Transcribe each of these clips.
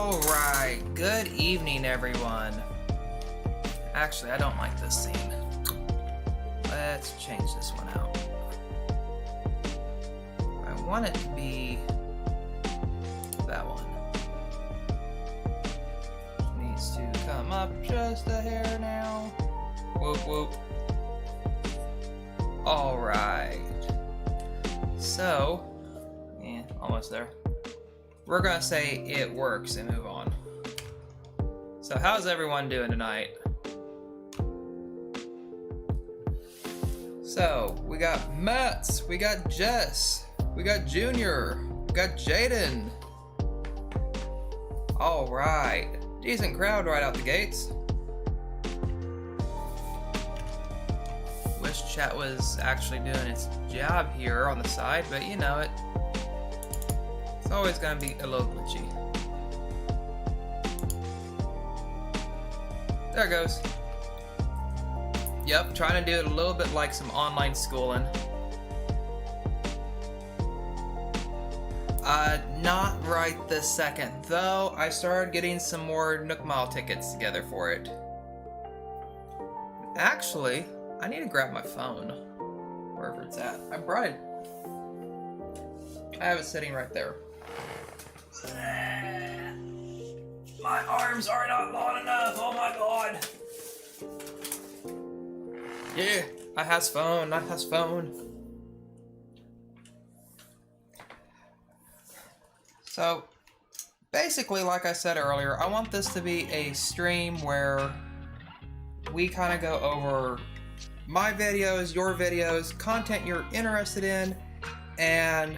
Alright, good evening everyone. Actually, I don't like this scene. Let's change this one out. I want it to be that one. Needs to come up just a hair now. Whoop whoop. Alright. So, almost there. We're gonna say it works and move on. So how's everyone doing tonight? So, we got Mats, we got Jess, we got Junior, we got Jaden. Alright, decent crowd right out the gates. Wish chat was actually doing its job here on the side, but you know it. It's always gonna be a little glitchy. There it goes. Yep, trying to do it a little bit like some online schooling. Not right this second, though I started getting some more Nook Mile tickets together for it. Actually, I need to grab my phone, wherever it's at. I brought it. I have it sitting right there. My arms are not long enough, oh my god. Yeah, I has phone. So, basically, like I said earlier, I want this to be a stream where we kind of go over my videos, your videos, content you're interested in, and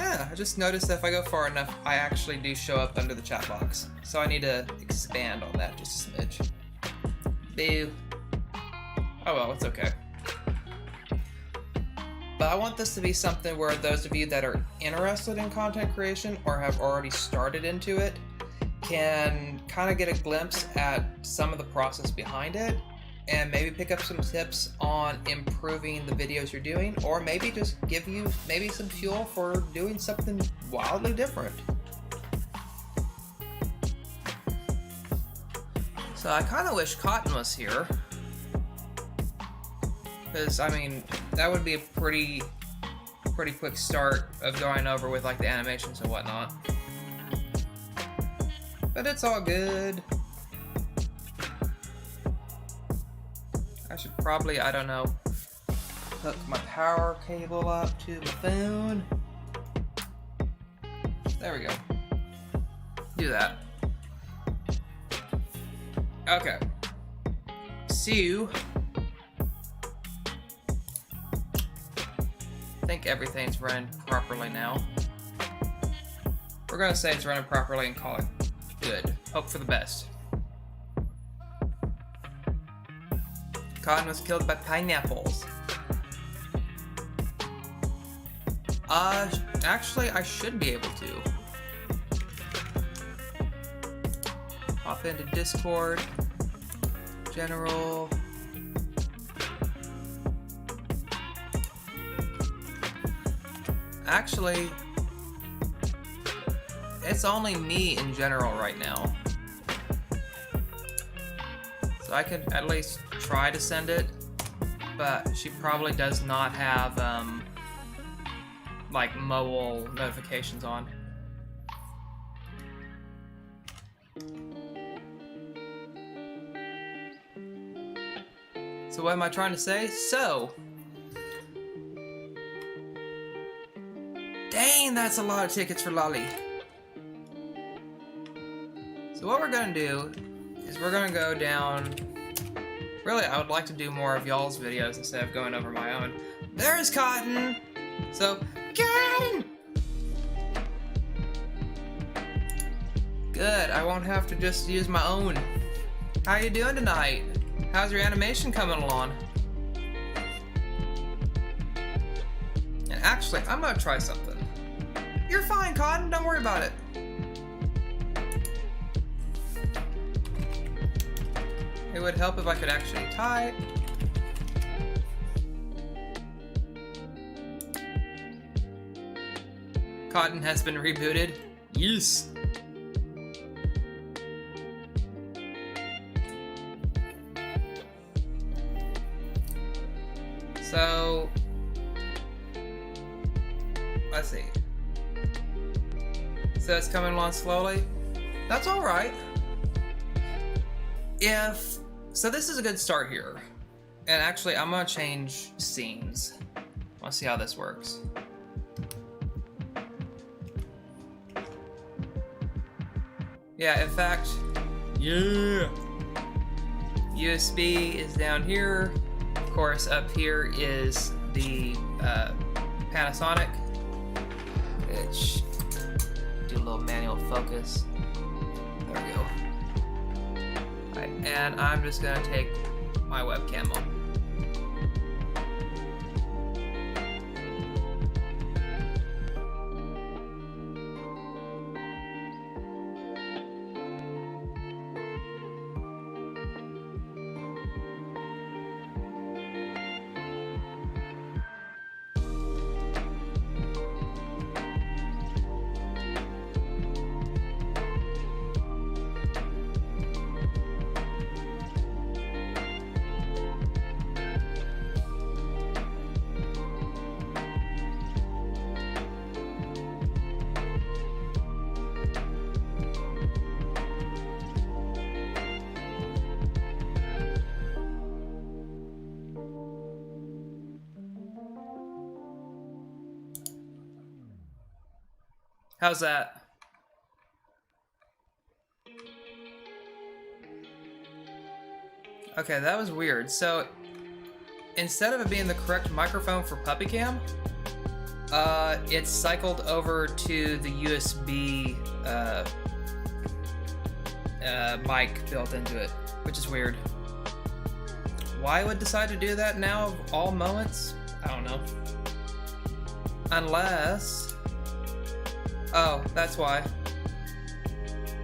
I just noticed that if I go far enough, I actually do show up under the chat box. So I need to expand on that just a smidge. Boo. Oh well, it's okay. But I want this to be something where those of you that are interested in content creation or have already started into it can kind of get a glimpse at some of the process behind it and maybe pick up some tips on improving the videos you're doing, or maybe just give you maybe some fuel for doing something wildly different. So I kind of wish Cotton was here, because I mean that would be a pretty quick start of going over with like the animations and whatnot. But it's all good. I should probably, I don't know, hook my power cable up to my phone. There we go. Do that. Okay. So, I think everything's running properly now. We're gonna say it's running properly and call it good. Hope for the best. Cotton was killed by pineapples. Actually, I should be able to. Hop into Discord. General. Actually, it's only me in general right now. So I could at least try to send it, but she probably does not have like mobile notifications on. So what am I trying to say? So, dang, that's a lot of tickets for Lolly. So what we're gonna do is we're gonna go down. Really, I would like to do more of y'all's videos instead of going over my own. There's Cotton! So, Cotton! Good, I won't have to just use my own. How you doing tonight? How's your animation coming along? And actually, I'm gonna try something. You're fine, Cotton, don't worry about it. It would help if I could actually type. Cotton has been rebooted. Yes. So, let's see. So it's coming along slowly. That's all right. So this is a good start here. And actually, I'm gonna change scenes. Let's see how this works. Yeah, in fact, yeah. USB is down here. Of course, up here is the Panasonic. Which, do a little manual focus. There we go. Right, and I'm just gonna take my webcam on. How's that? Okay, that was weird. So, instead of it being the correct microphone for Puppy Cam, it's cycled over to the USB mic built into it, which is weird. Why it would decide to do that now of all moments? I don't know. Unless... Oh, that's why.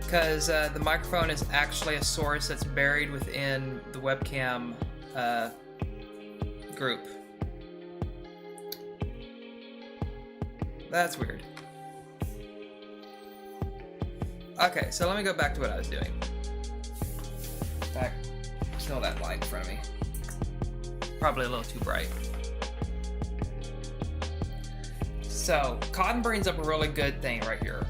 Because the microphone is actually a source that's buried within the webcam group. That's weird. Okay, so let me go back to what I was doing. In fact, still that light in front of me. Probably a little too bright. So, cotton brings up a really good thing right here.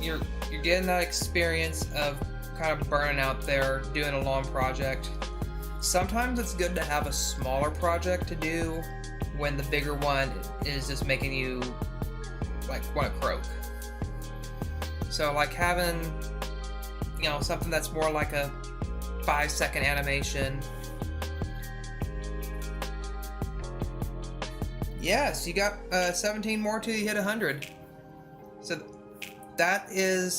You're getting that experience of kind of burning out there, doing a long project. Sometimes it's good to have a smaller project to do when the bigger one is just making you like want to croak. So like having, you know, something that's more like a 5-second animation. Yes, you got 17 more till you hit 100. So that's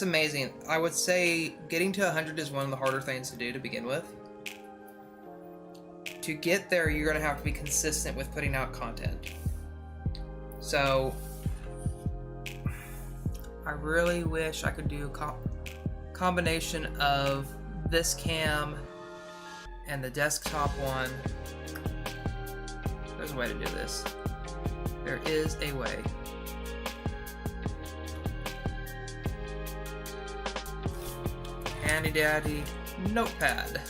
amazing. I would say getting to 100 is one of the harder things to do to begin with. To get there, you're going to have to be consistent with putting out content. So I really wish I could do a combination of this cam and the desktop one. There's a way to do this. There is a way. Handy dandy notepad.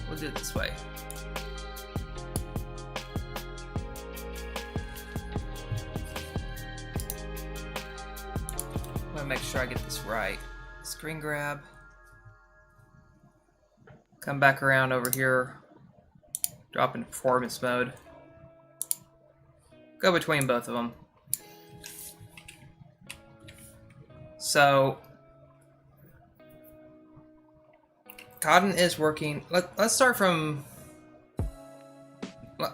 We'll do it this way. I'm gonna make sure I get this right. Screen grab. Come back around over here. Drop into performance mode. Go between both of them. So, cotton is working. Let's start from.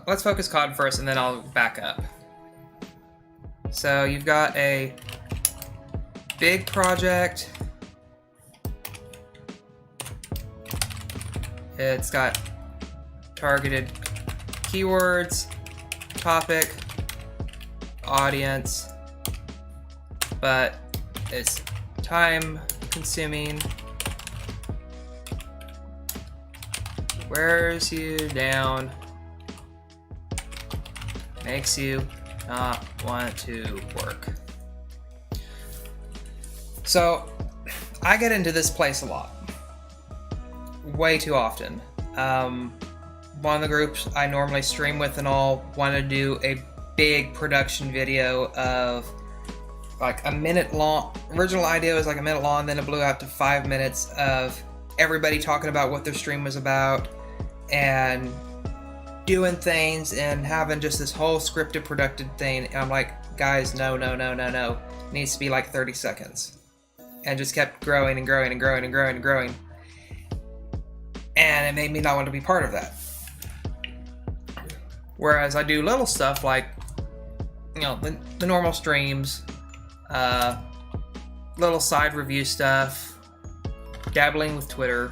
Let's focus cotton first, and then I'll back up. So you've got a big project. It's got targeted keywords, topic, audience, but it's time consuming, wears you down, makes you not want to work. So I get into this place a lot, way too often. One of the groups I normally stream with and all want to do a big production video of like a minute long. Original idea was like a minute long, then it blew out to 5 minutes of everybody talking about what their stream was about and doing things and having just this whole scripted, productive thing. And I'm like, guys, no. It needs to be like 30 seconds. And just kept growing and growing and growing and growing and growing. And it made me not want to be part of that. Whereas I do little stuff like, you know, the normal streams, little side review stuff, dabbling with Twitter.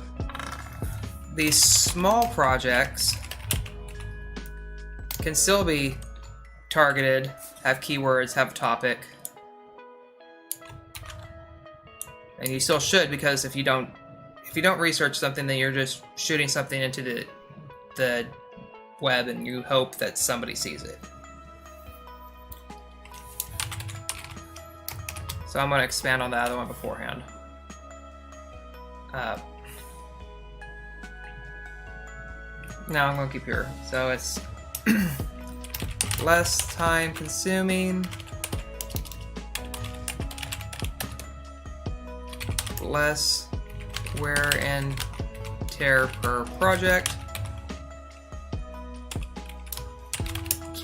These small projects can still be targeted, have keywords, have a topic. And you still should, because if you don't research something, then you're just shooting something into the web and you hope that somebody sees it. So I'm going to expand on the other one beforehand. Now I'm going to keep here. So it's less time consuming, less wear and tear per project.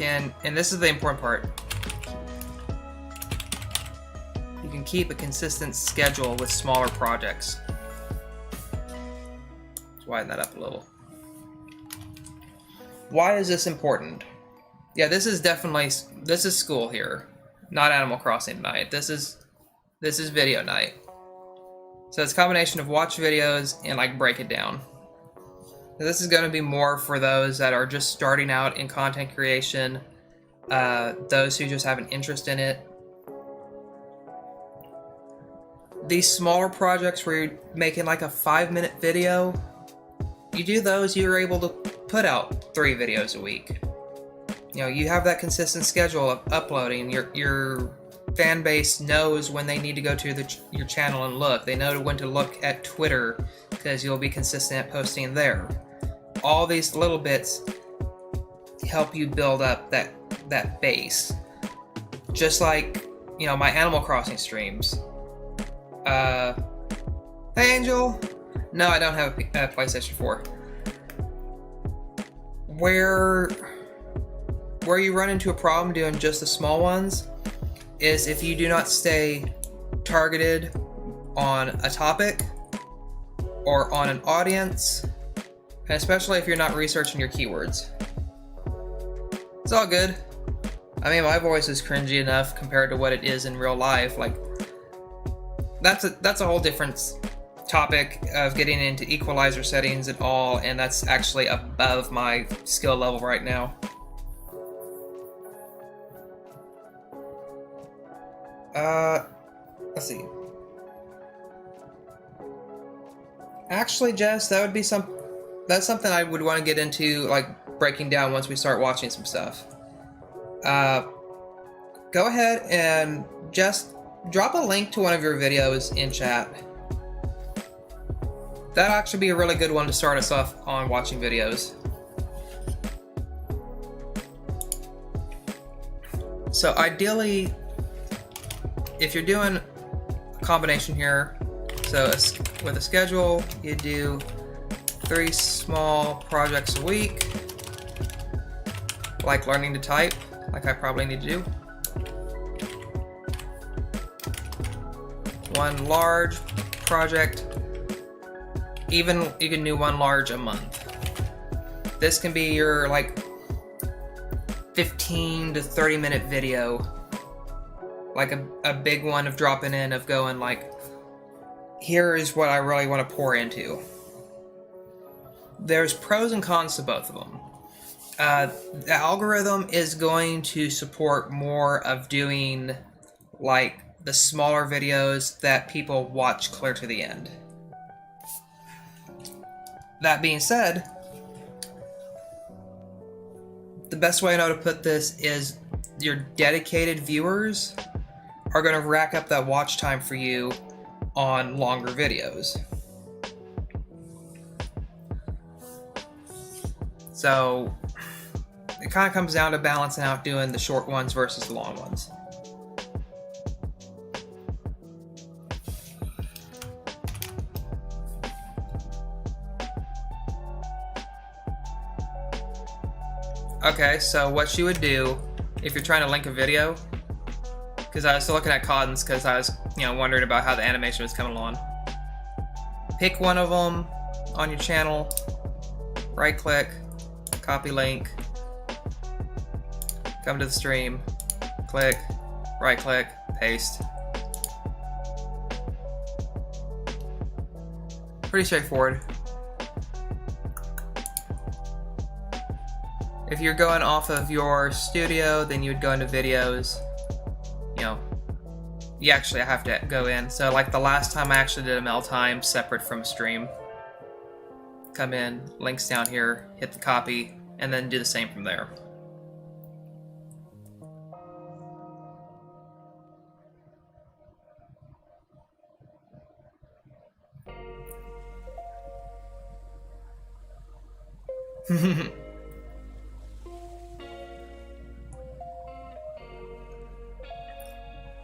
And this is the important part, you can keep a consistent schedule with smaller projects. Let's widen that up a little. Why is this important? Yeah, this is school here, not Animal Crossing night. This is video night. So it's a combination of watch videos and like break it down. This is going to be more for those that are just starting out in content creation, those who just have an interest in it. These smaller projects where you're making like a 5-minute video, you do those, you're able to put out 3 videos a week. You know, you have that consistent schedule of uploading. Your fan base knows when they need to go to your channel and look. They know when to look at Twitter because you'll be consistent at posting there. All these little bits help you build up that base. Just like, you know, my Animal Crossing streams. Hey Angel! No, I don't have a PlayStation 4. Where you run into a problem doing just the small ones is if you do not stay targeted on a topic or on an audience, and especially if you're not researching your keywords. It's all good. I mean, my voice is cringy enough compared to what it is in real life. Like, that's a whole different topic of getting into equalizer settings and all, and that's actually above my skill level right now. Let's see. Actually, Jess, that's something I would want to get into, like breaking down once we start watching some stuff. Go ahead and just drop a link to one of your videos in chat. That'll actually be a really good one to start us off on watching videos. So ideally, if you're doing a combination here, so with a schedule, you do 3 small projects a week, like learning to type, like I probably need to do. 1 large project, even you can do 1 large a month. This can be your like 15 to 30 minute video, like a big one of dropping in, of going like, here is what I really want to pour into. There's pros and cons to both of them. The algorithm is going to support more of doing like the smaller videos that people watch clear to the end. That being said, the best way I know to put this is your dedicated viewers are going to rack up that watch time for you on longer videos. So it kind of comes down to balancing out doing the short ones versus the long ones. Okay, so what you would do if you're trying to link a video, because I was looking at Cotton's because I was, wondering about how the animation was coming along. Pick one of them on your channel, right click, copy link, come to the stream, click, right click, paste. Pretty straightforward. If you're going off of your studio, then you would go into videos. You actually have to go in. So like the last time I actually did a mail time separate from stream. Come in, links down here, hit the copy, and then do the same from there.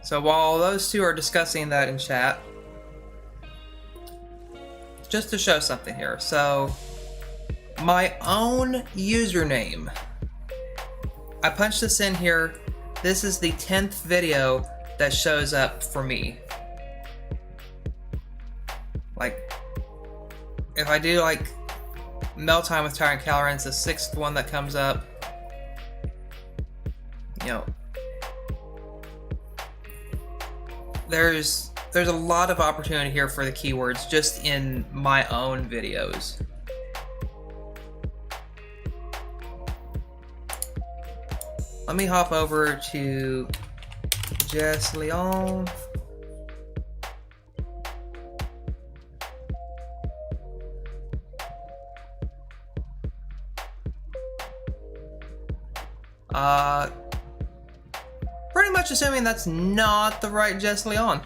So while those two are discussing that in chat, just to show something here. So my own username, I punched this in here. This is the 10th video that shows up for me. Like, if I do like Mail Time with TyrantCalren, it's the 6th one that comes up. There's a lot of opportunity here for the keywords just in my own videos. Let me hop over to G.SKILL. Pretty much assuming that's not the right G.SKILL.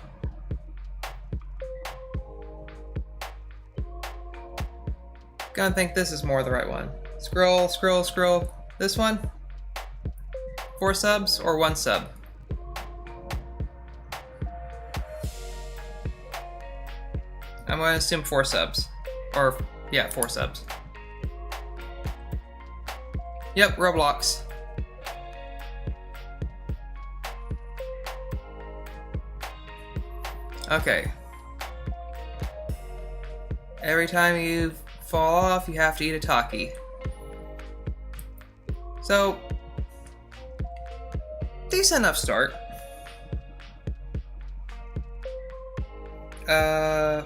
Gonna think this is more the right one. Scroll, scroll, scroll. This one? 4 subs or 1 sub? I'm gonna assume 4 subs. Or, yeah, 4 subs. Yep, Roblox. Okay. Every time you fall off, you have to eat a Taki. So, decent enough start. I'm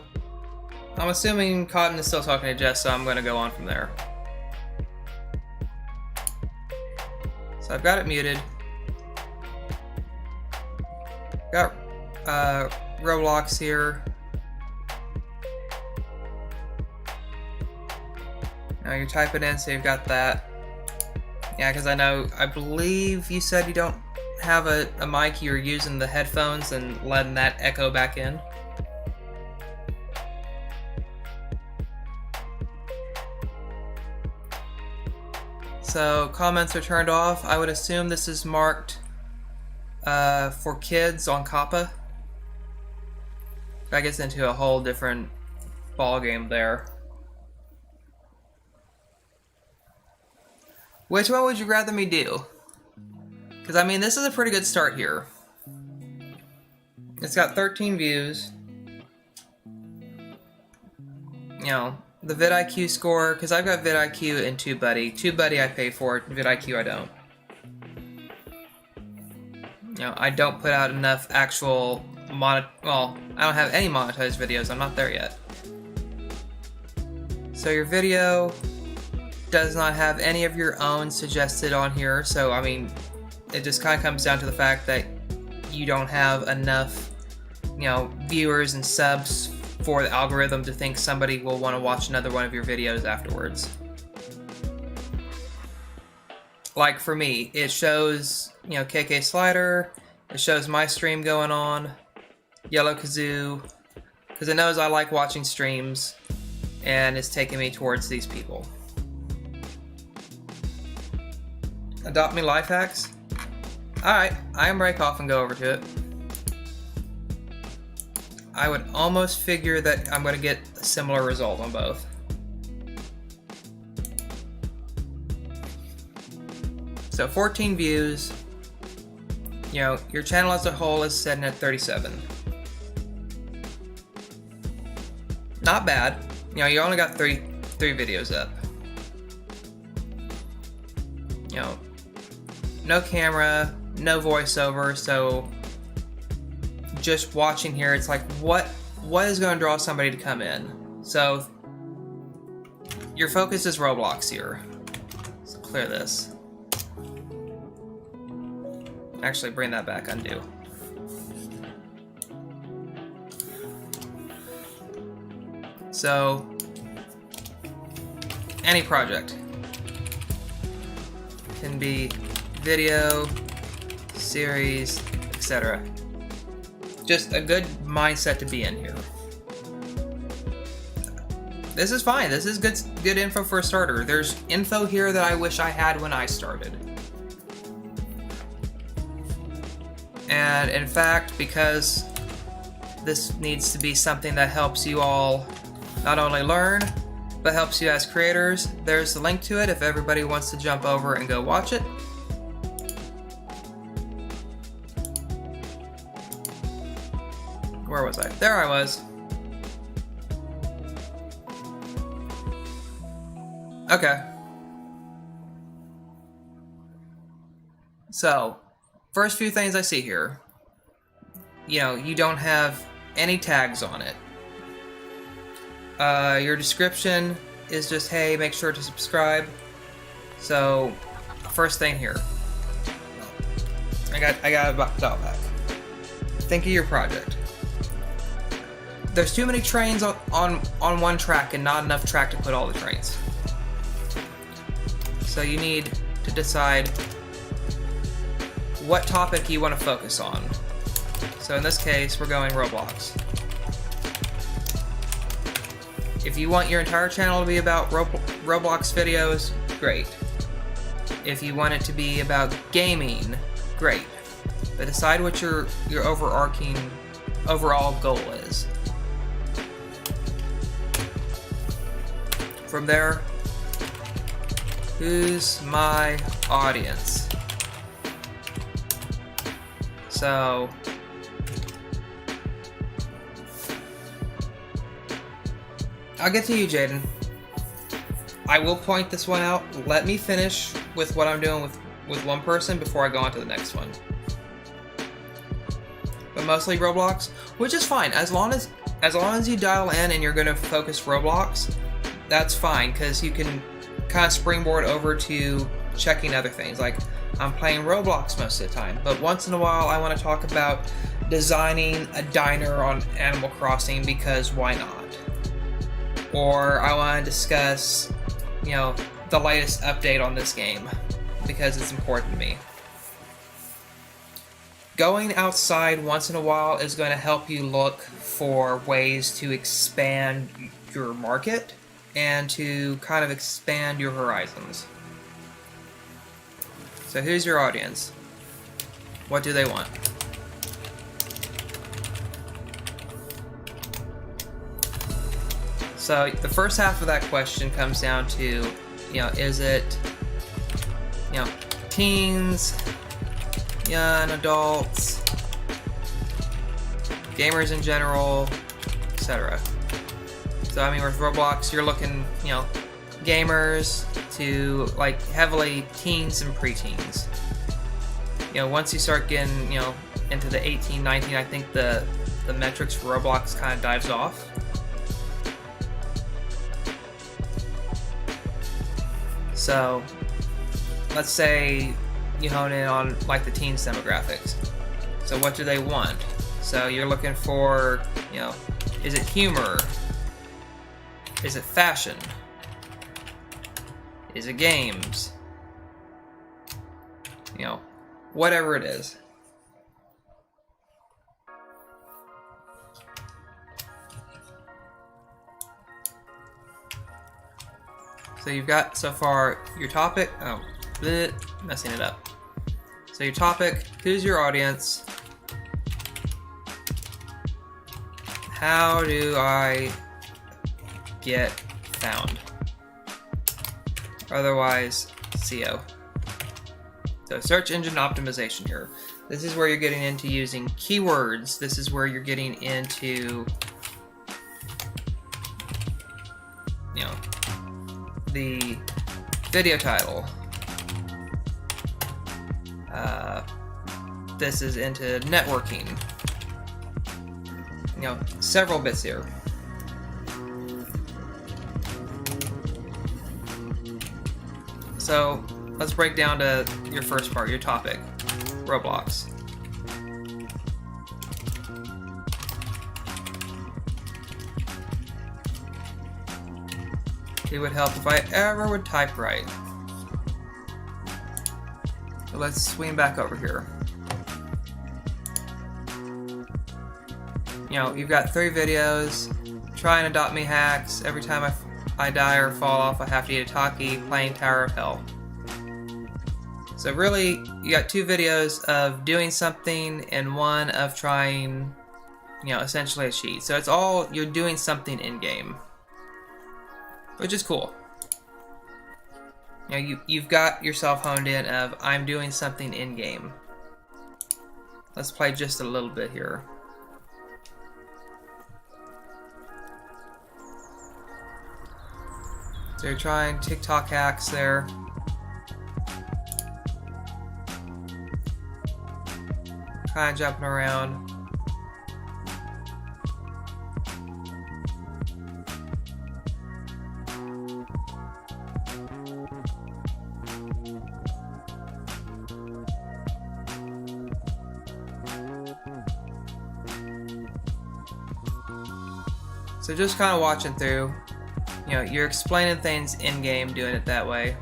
assuming Cotton is still talking to Jess, so I'm going to go on from there. So I've got it muted. Got Roblox here. Now you're typing in, so you've got that. Yeah, because I believe you said you don't have a mic, you're using the headphones and letting that echo back in. So comments are turned off. I would assume this is marked for kids on Kappa. That gets into a whole different ball game there. Which one would you rather me do? Because I mean, this is a pretty good start here. It's got 13 views. The vidIQ score, because I've got vidIQ and TubeBuddy. TubeBuddy I pay for, vidIQ I don't. I don't put out enough actual well, I don't have any monetized videos. I'm not there yet. So your video does not have any of your own suggested on here. So I mean, it just kind of comes down to the fact that you don't have enough, viewers and subs for the algorithm to think somebody will want to watch another one of your videos afterwards. Like for me, it shows, KK Slider, it shows my stream going on, Yellow Kazoo, because it knows I like watching streams, and it's taking me towards these people. Adopt me life hacks? Alright, I can break off and go over to it. I would almost figure that I'm going to get a similar result on both. So 14 views. You know, your channel as a whole is sitting at 37. Not bad. You know, you only got three videos up. You know, no camera, no voiceover, so just watching here, it's like, what is going to draw somebody to come in? So your focus is Roblox here. So clear this. Actually, bring that back, undo. So any project can be video, series, etc. Just a good mindset to be in here. This is fine. This is good info for a starter. There's info here that I wish I had when I started. And in fact, because this needs to be something that helps you all not only learn, but helps you as creators, there's the link to it if everybody wants to jump over and go watch it. Where was I? There I was. Okay. So, first few things I see here. You know, you don't have any tags on it. Your description is just, hey, make sure to subscribe. So, first thing here. I got a box out back. Think of your project. There's too many trains on one track and not enough track to put all the trains. So you need to decide what topic you want to focus on. So in this case, we're going Roblox. If you want your entire channel to be about Roblox videos, great. If you want it to be about gaming, great. But decide what your overarching overall goal is. From there, who's my audience? So, I'll get to you, Jaden. I will point this one out. Let me finish with what I'm doing with one person before I go on to the next one. But mostly Roblox, which is fine. As long as you dial in and you're going to focus Roblox, that's fine, because you can kind of springboard over to checking other things. Like, I'm playing Roblox most of the time, but once in a while I want to talk about designing a diner on Animal Crossing, because why not? Or I want to discuss, you know, the latest update on this game, because it's important to me. Going outside once in a while is going to help you look for ways to expand your market and to kind of expand your horizons. So who's your audience? What do they want? So the first half of that question comes down to, you know, is it, you know, teens, young adults, gamers in general, etc. So I mean, with Roblox, you're looking, you know, gamers to like heavily teens and preteens. You know, once you start getting, you know, into the 18, 19, I think the metrics for Roblox kind of dives off. So let's say you hone in on like the teens demographics. So what do they want? So you're looking for, you know, is it humor? Is it fashion? Is it games? You know, whatever it is. So you've got so far your topic. Oh, bleh, messing it up. So your topic, who's your audience? How do I get found? Otherwise, SEO. So search engine optimization here. This is where you're getting into using keywords. This is where you're getting into, you know, the video title. This is into networking. You know, several bits here. So let's break down to your first part, your topic, Roblox. It would help if I ever would type right. So let's swing back over here. You know, you've got 3 videos, try and adopt me hacks, every time I die or fall off I have to eat a Taki, playing Tower of Hell. So really, you got 2 videos of doing something and 1 of trying, you know, essentially a cheat. So it's all, you're doing something in-game, which is cool. You know, you've got yourself honed in of, I'm doing something in-game. Let's play just a little bit here. So you're trying TikTok hacks there. Kind of jumping around. So just kind of watching through. You know, you're explaining things in-game, doing it that way.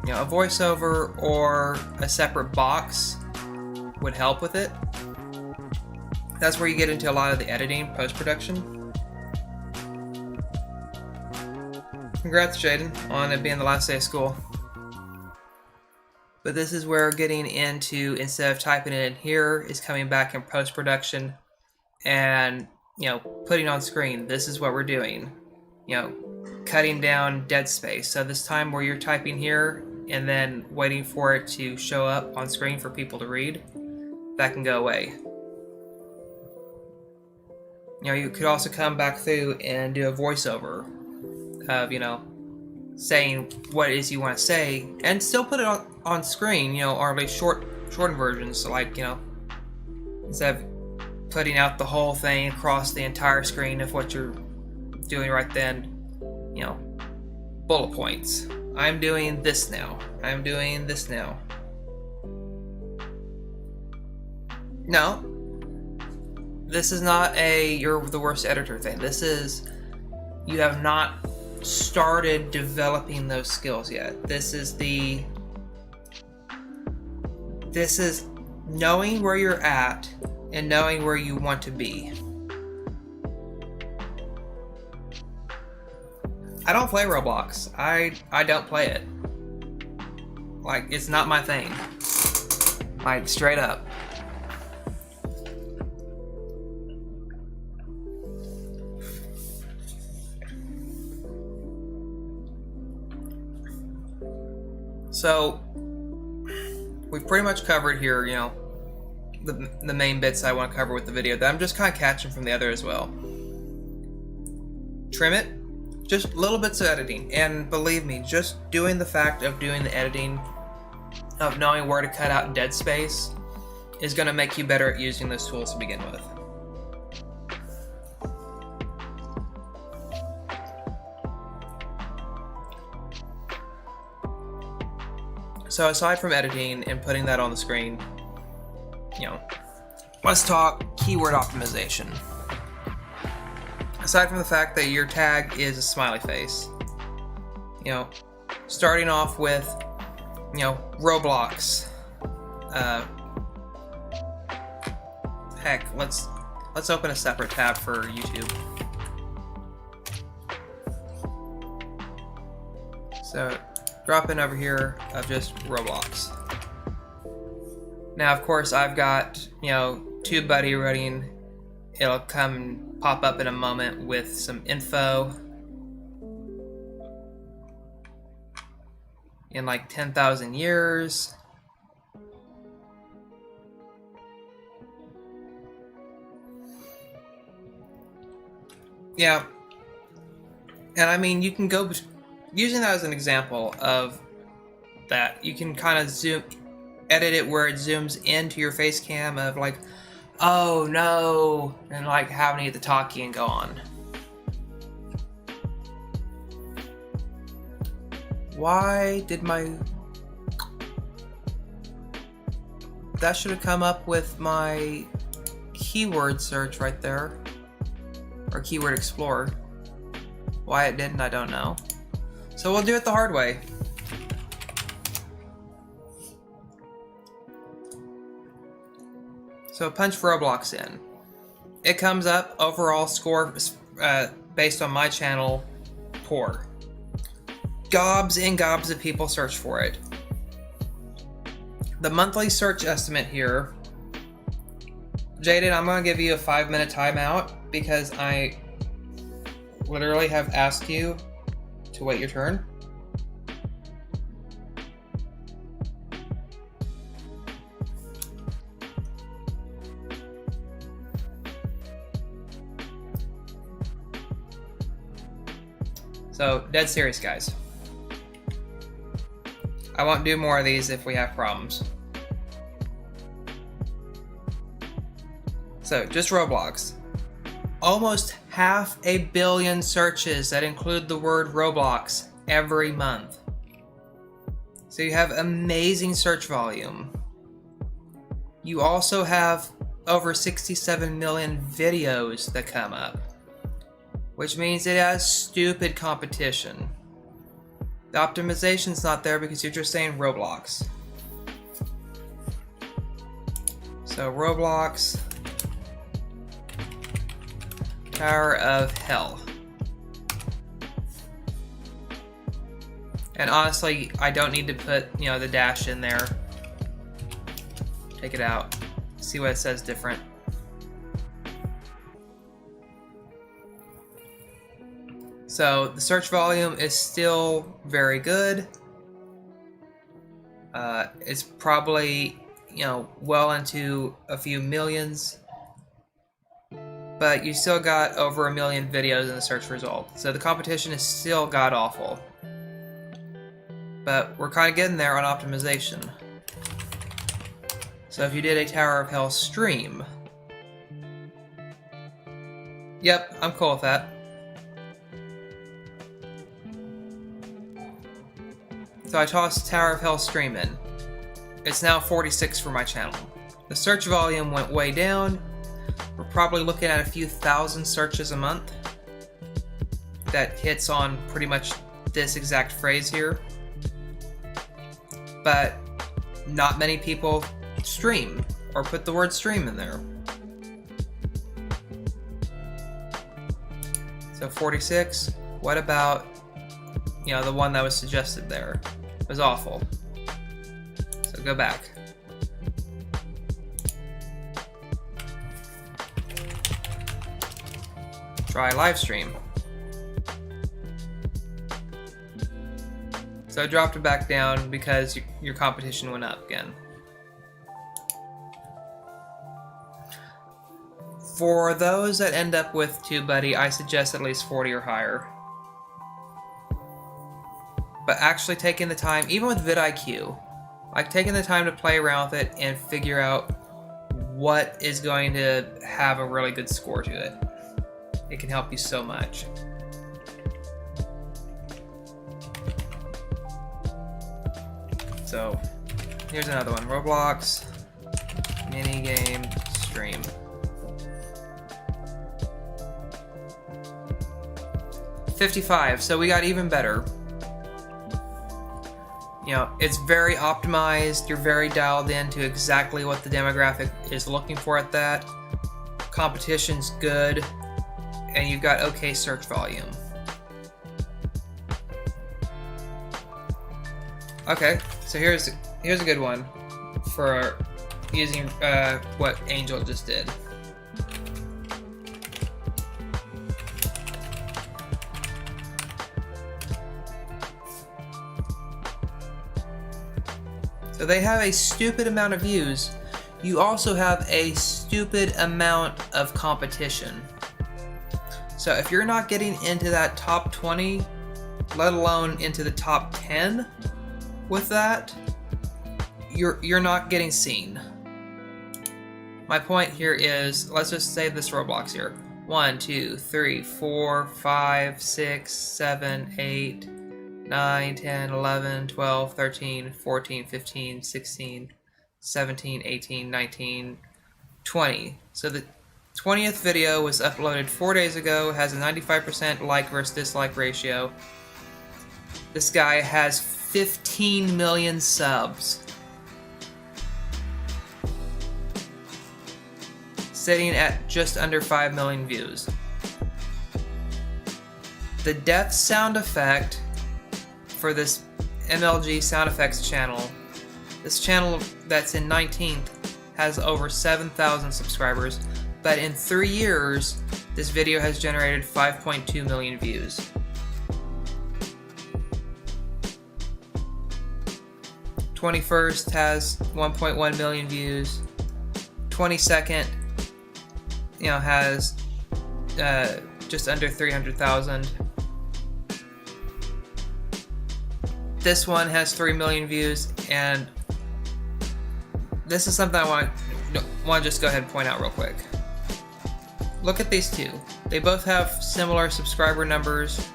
You know, a voiceover or a separate box would help with it. That's where you get into a lot of the editing, post-production. Congrats, Jaden, on it being the last day of school. But this is where getting into, instead of typing it in here, is coming back in post-production and, you know, putting on screen. This is what we're doing. You know, cutting down dead space. So this time where you're typing here and then waiting for it to show up on screen for people to read, that can go away. You know, you could also come back through and do a voiceover of, you know, saying what it is you want to say and still put it on screen, you know, or at least shortened versions. So like, you know, instead of putting out the whole thing across the entire screen of what you're doing right then, you know, bullet points. I'm doing this now. I'm doing this now. No, this is not a you're the worst editor thing. This is, you have not started developing those skills yet. This is knowing where you're at and knowing where you want to be. I don't play Roblox. I don't play it. Like, it's not my thing. Like, straight up. So, we've pretty much covered here, you know, the main bits I want to cover with the video that I'm just kind of catching from the other as well. Trim it, just little bits of editing, and believe me, just doing the fact of doing the editing, of knowing where to cut out dead space, is going to make you better at using those tools to begin with. So aside from editing and putting that on the screen, you know, let's talk keyword optimization. Aside from the fact that your tag is a smiley face, you know, starting off with, you know, Roblox. Heck, let's open a separate tab for YouTube. So drop in over here of just Roblox. Now, of course, I've got, you know, TubeBuddy running. It'll come and pop up in a moment with some info. In like 10,000 years. Yeah. And I mean, you can go, using that as an example of that, you can kind of zoom, edit it where it zooms into your face cam of like, oh no, and like having to get the talkie and go on. Why did my... That should have come up with my keyword search right there. Or keyword explorer. Why it didn't, I don't know. So we'll do it the hard way. So punch Roblox in. It comes up, overall score based on my channel, poor. Gobs and gobs of people search for it. The monthly search estimate here, Jaden, I'm gonna give you a 5-minute timeout because I literally have asked you to wait your turn. So, dead serious, guys. I won't do more of these if we have problems. So, just Roblox. Almost 500 million searches that include the word Roblox every month. So you have amazing search volume. You also have over 67 million videos that come up, which means it has stupid competition. The optimization's not there because you're just saying Roblox. So Roblox, Tower of Hell. And honestly, I don't need to put, you know, the dash in there. Take it out. See what it says different. So the search volume is still very good. It's probably, you know, well into a few millions. But you still got over 1 million videos in the search result. So the competition is still god-awful. But we're kind of getting there on optimization. So if you did a Tower of Hell stream... Yep, I'm cool with that. So I tossed Tower of Hell stream in. It's now 46 for my channel. The search volume went way down. We're probably looking at a few thousand searches a month. That hits on pretty much this exact phrase here. But not many people stream or put the word stream in there. So 46, what about, you know, the one that was suggested there? It was awful. So go back. Try live stream. So I dropped it back down because your competition went up again. For those that end up with TubeBuddy, I suggest at least 40 or higher. But actually taking the time, even with vidIQ, like taking the time to play around with it and figure out what is going to have a really good score to it. It can help you so much. So, here's another one. Roblox, minigame, stream. $55, so we got even better. You know, it's very optimized, you're very dialed into exactly what the demographic is looking for at that. Competition's good, and you've got okay search volume. Okay, so here's a good one for using what Angel just did. So they have a stupid amount of views. You also have a stupid amount of competition. So if you're not getting into that top 20, let alone into the top 10 with that, you're not getting seen. My point here is, let's just say this Roblox here. 1, 2, 3, 4, 5, 6, 7, 8, 9, 10, 11, 12, 13, 14, 15, 16, 17, 18, 19, 20. So the 20th video was uploaded 4 days ago, has a 95% like versus dislike ratio. This guy has 15 million subs. Sitting at just under 5 million views. The death sound effect for this MLG sound effects channel, this channel that's in 19th, has over 7,000 subscribers, but in 3 years, this video has generated 5.2 million views. '21st has 1.1 million views. 22nd, has just under 300,000. This one has 3 million views, and this is something I want to just go ahead and point out real quick. Look at these two. They both have similar subscriber numbers.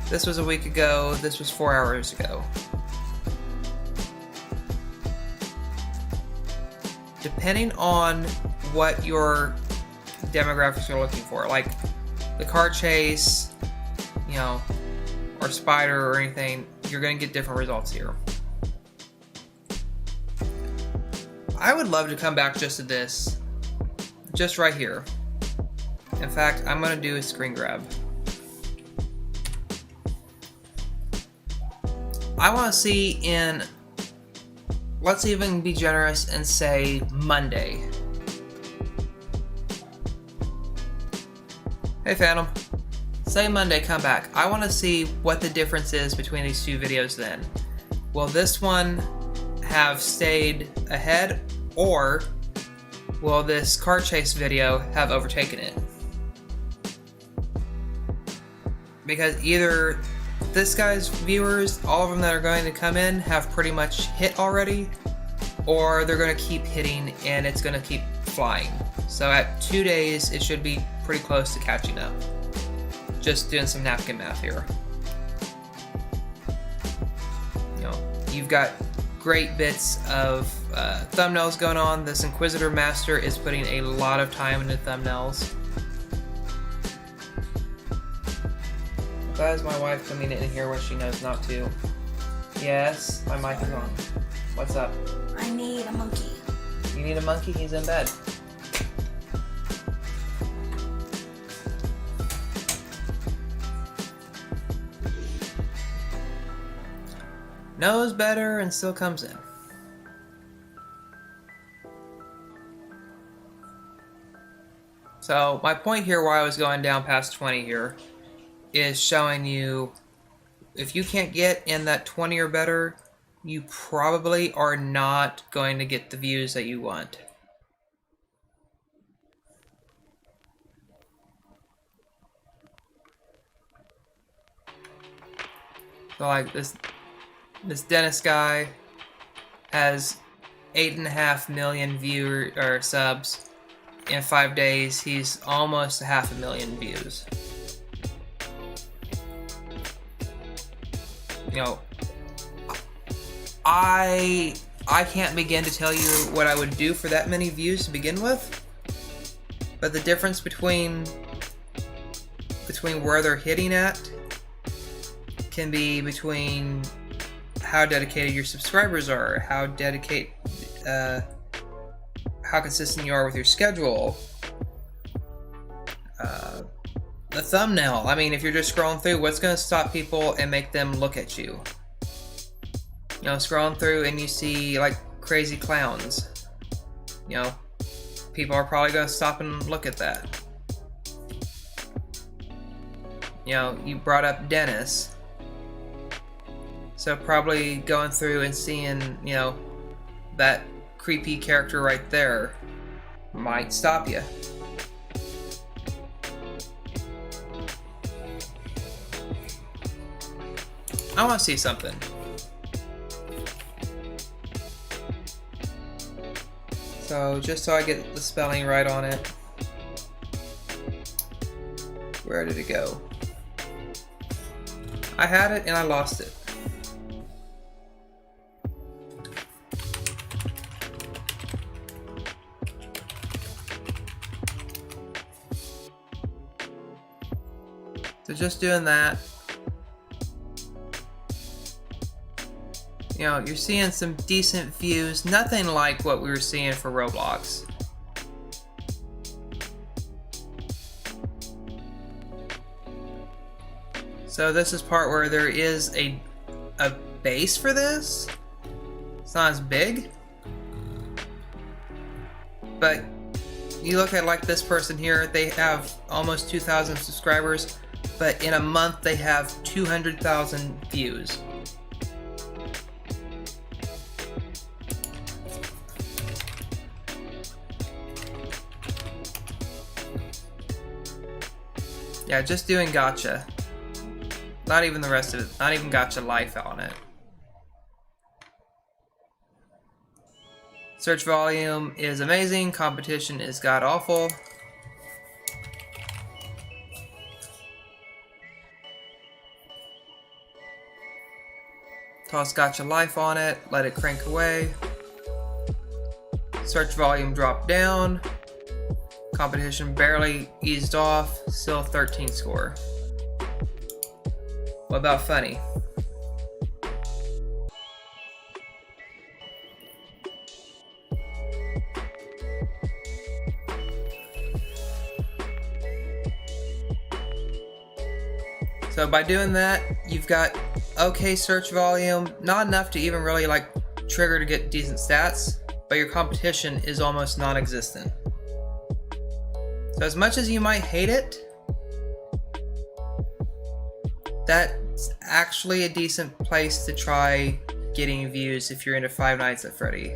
This was a week ago, this was 4 hours ago. Depending on what your demographics are looking for, like the car chase, or spider or anything, you're going to get different results here. I would love to come back just to this, just right here. In fact, I'm going to do a screen grab. I want to see in, let's even be generous and say Monday. Hey Phantom. Say Monday, come back. I want to see what the difference is between these two videos then. Will this one have stayed ahead, or will this car chase video have overtaken it? Because either this guy's viewers, all of them that are going to come in, have pretty much hit already, or they're going to keep hitting and it's going to keep flying. So at 2 days, it should be pretty close to catching up. Just doing some napkin math here. You've got great bits of thumbnails going on. This Inquisitor Master is putting a lot of time into thumbnails. That is my wife coming in here when she knows not to. Yes, my mic is on. What's up? I need a monkey. You need a monkey? He's in bed. Knows better and still comes in. So my point here, why I was going down past 20 here, is showing you if you can't get in that 20 or better, you probably are not going to get the views that you want. So like this Dennis guy has 8.5 million subs. In 5 days, he's almost 500,000 views. I can't begin to tell you what I would do for that many views to begin with, but the difference between where they're hitting at can be between how dedicated your subscribers are, how consistent you are with your schedule, the thumbnail. I mean, if you're just scrolling through, what's going to stop people and make them look at you? You know, scrolling through and you see like crazy clowns. You know, people are probably gonna stop and look at that. You know, you brought up Dennis. So probably going through and seeing, you know, that creepy character right there might stop you. I want to see something. So just so I get the spelling right on it. Where did it go? I had it and I lost it. So just doing that. You know, you're seeing some decent views, nothing like what we were seeing for Roblox. So this is part where there is a base for this. It's not as big. But you look at like this person here, they have almost 2,000 subscribers, but in a month they have 200,000 views. Yeah, just doing gacha. Not even the rest of it. Not even gacha life on it. Search volume is amazing. Competition is god awful. Toss gacha life on it. Let it crank away. Search volume dropped down. Competition barely eased off, still 13 score. What about funny? So by doing that, you've got okay search volume, not enough to even really like trigger to get decent stats, but your competition is almost non-existent. So as much as you might hate it, that's actually a decent place to try getting views if you're into Five Nights at Freddy.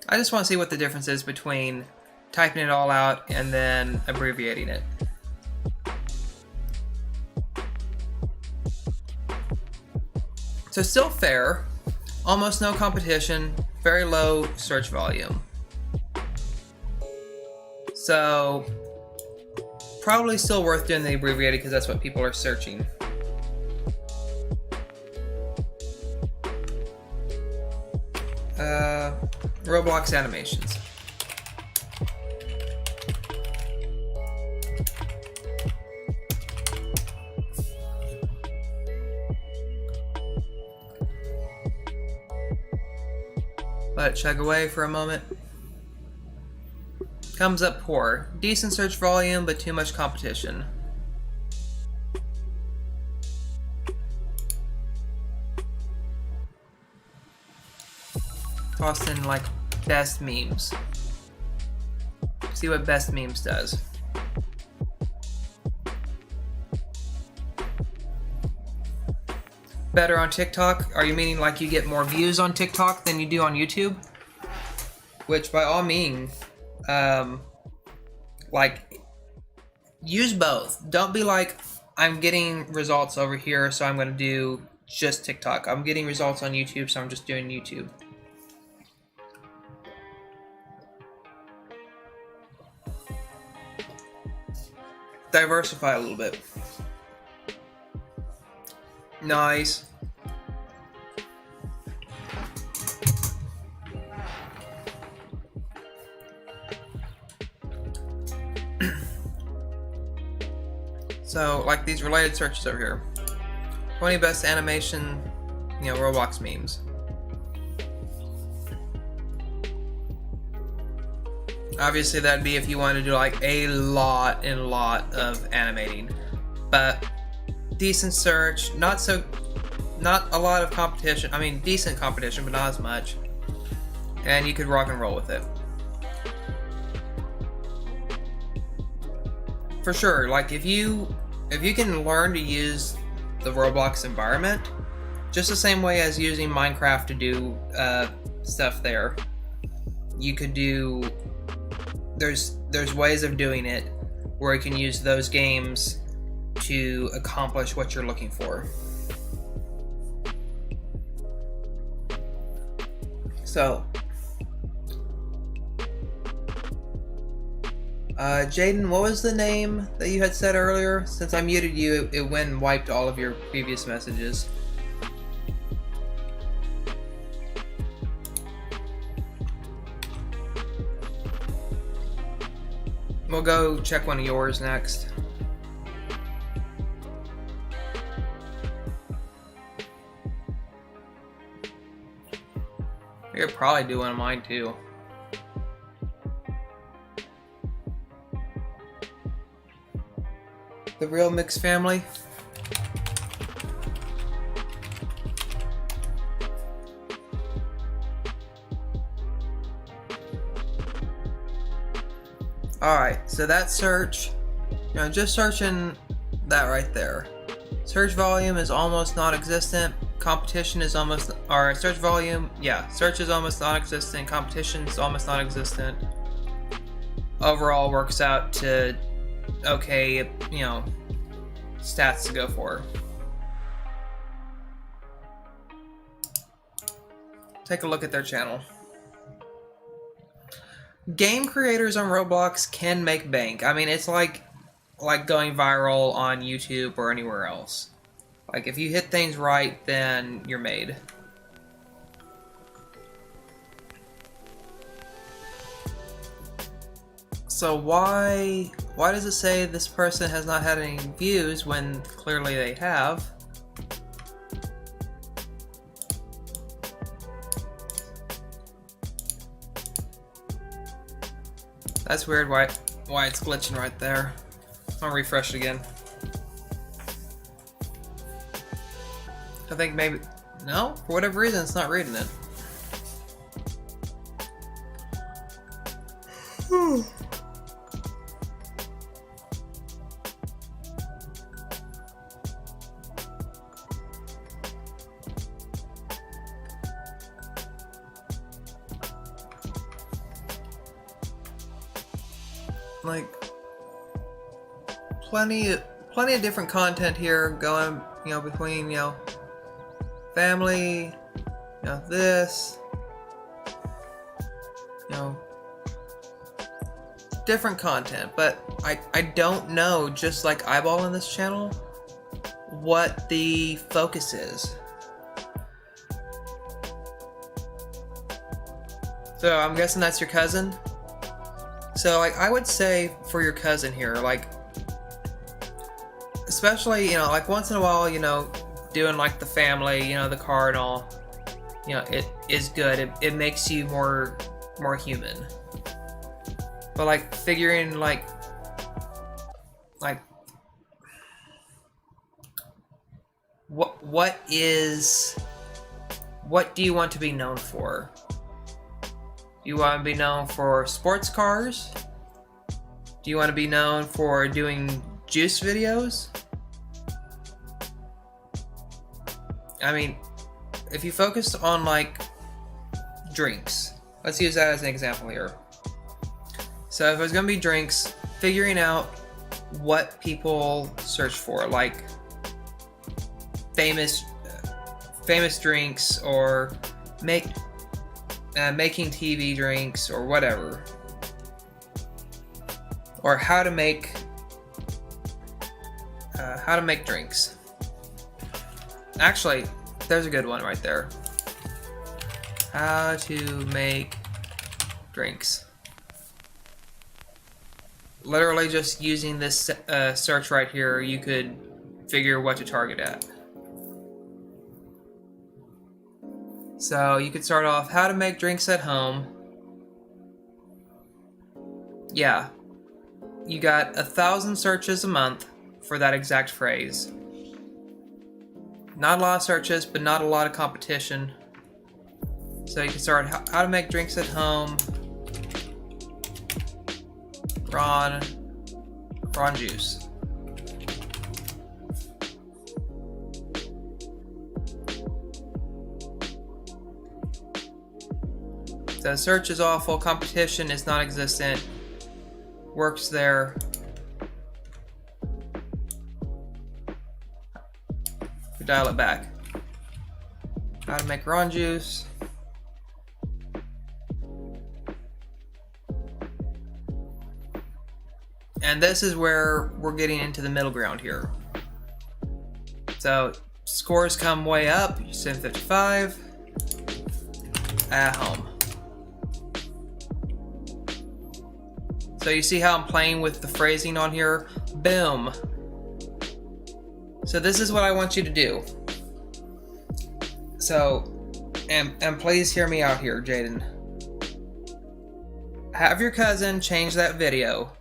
I just want to see what the difference is between typing it all out and then abbreviating it. So still fair, almost no competition, very low search volume. So probably still worth doing the abbreviated because that's what people are searching. Roblox animations. Let it chug away for a moment. Comes up poor. Decent search volume, but too much competition. Tossed in like best memes. See what best memes does. Better on TikTok? Are you meaning like you get more views on TikTok than you do on YouTube? Which by all means, like, use both. Don't be like, I'm getting results over here, so I'm going to do just TikTok. I'm getting results on YouTube, so I'm just doing YouTube. Diversify a little bit. Nice. So, like these related searches over here. 20 best animation, Roblox memes. Obviously, that'd be if you want to do like a lot of animating, but decent search, not a lot of competition. I mean, decent competition, but not as much. And you could rock and roll with it. For sure, like if you can learn to use the Roblox environment, just the same way as using Minecraft to do stuff there, you could do. There's ways of doing it where you can use those games to accomplish what you're looking for. So, Jaden, what was the name that you had said earlier? Since I muted you, it went and wiped all of your previous messages. We'll go check one of yours next. We could probably do one of mine too. The Real Mix family. Alright, so that search, just searching that right there. Search volume is almost non-existent. Competition is almost, or search volume, yeah, search is almost non-existent. Competition is almost non-existent. Overall works out to okay, stats to go for. Take a look at their channel. Game creators on Roblox can make bank. I mean, it's like going viral on YouTube or anywhere else. Like, if you hit things right, then you're made. So why does it say this person has not had any views when clearly they have? That's weird why it's glitching right there. I'll refresh it again. I think maybe, no, for whatever reason it's not reading it. Like, plenty of different content here going, between, family, this, different content, but I don't know, just like eyeballing this channel, what the focus is. So I'm guessing that's your cousin. So, like, I would say for your cousin here, like, especially, like, once in a while, doing, like, the family, the car and all, it is good. It makes you more human. But, like, figuring, like, what do you want to be known for? Do you want to be known for sports cars? Do you want to be known for doing juice videos? I mean, if you focus on, like, drinks, let's use that as an example here. So if it was going to be drinks, figuring out what people search for, like famous drinks, or making TV drinks, or whatever, or how to make drinks. Actually, there's a good one right there. How to make drinks. Literally just using this search right here, you could figure what to target at. So you could start off how to make drinks at home. yeah, you got 1,000 searches a month for that exact phrase. Not a lot of searches, but not a lot of competition. So you can start how to make drinks at home. Ron juice. The search is awful, competition is non-existent, works there. We dial it back. How to make Ron juice. And this is where we're getting into the middle ground here. So scores come way up, 755 at home. So you see how I'm playing with the phrasing on here? Boom. So this is what I want you to do. So, and please hear me out here, Jaden. Have your cousin change that video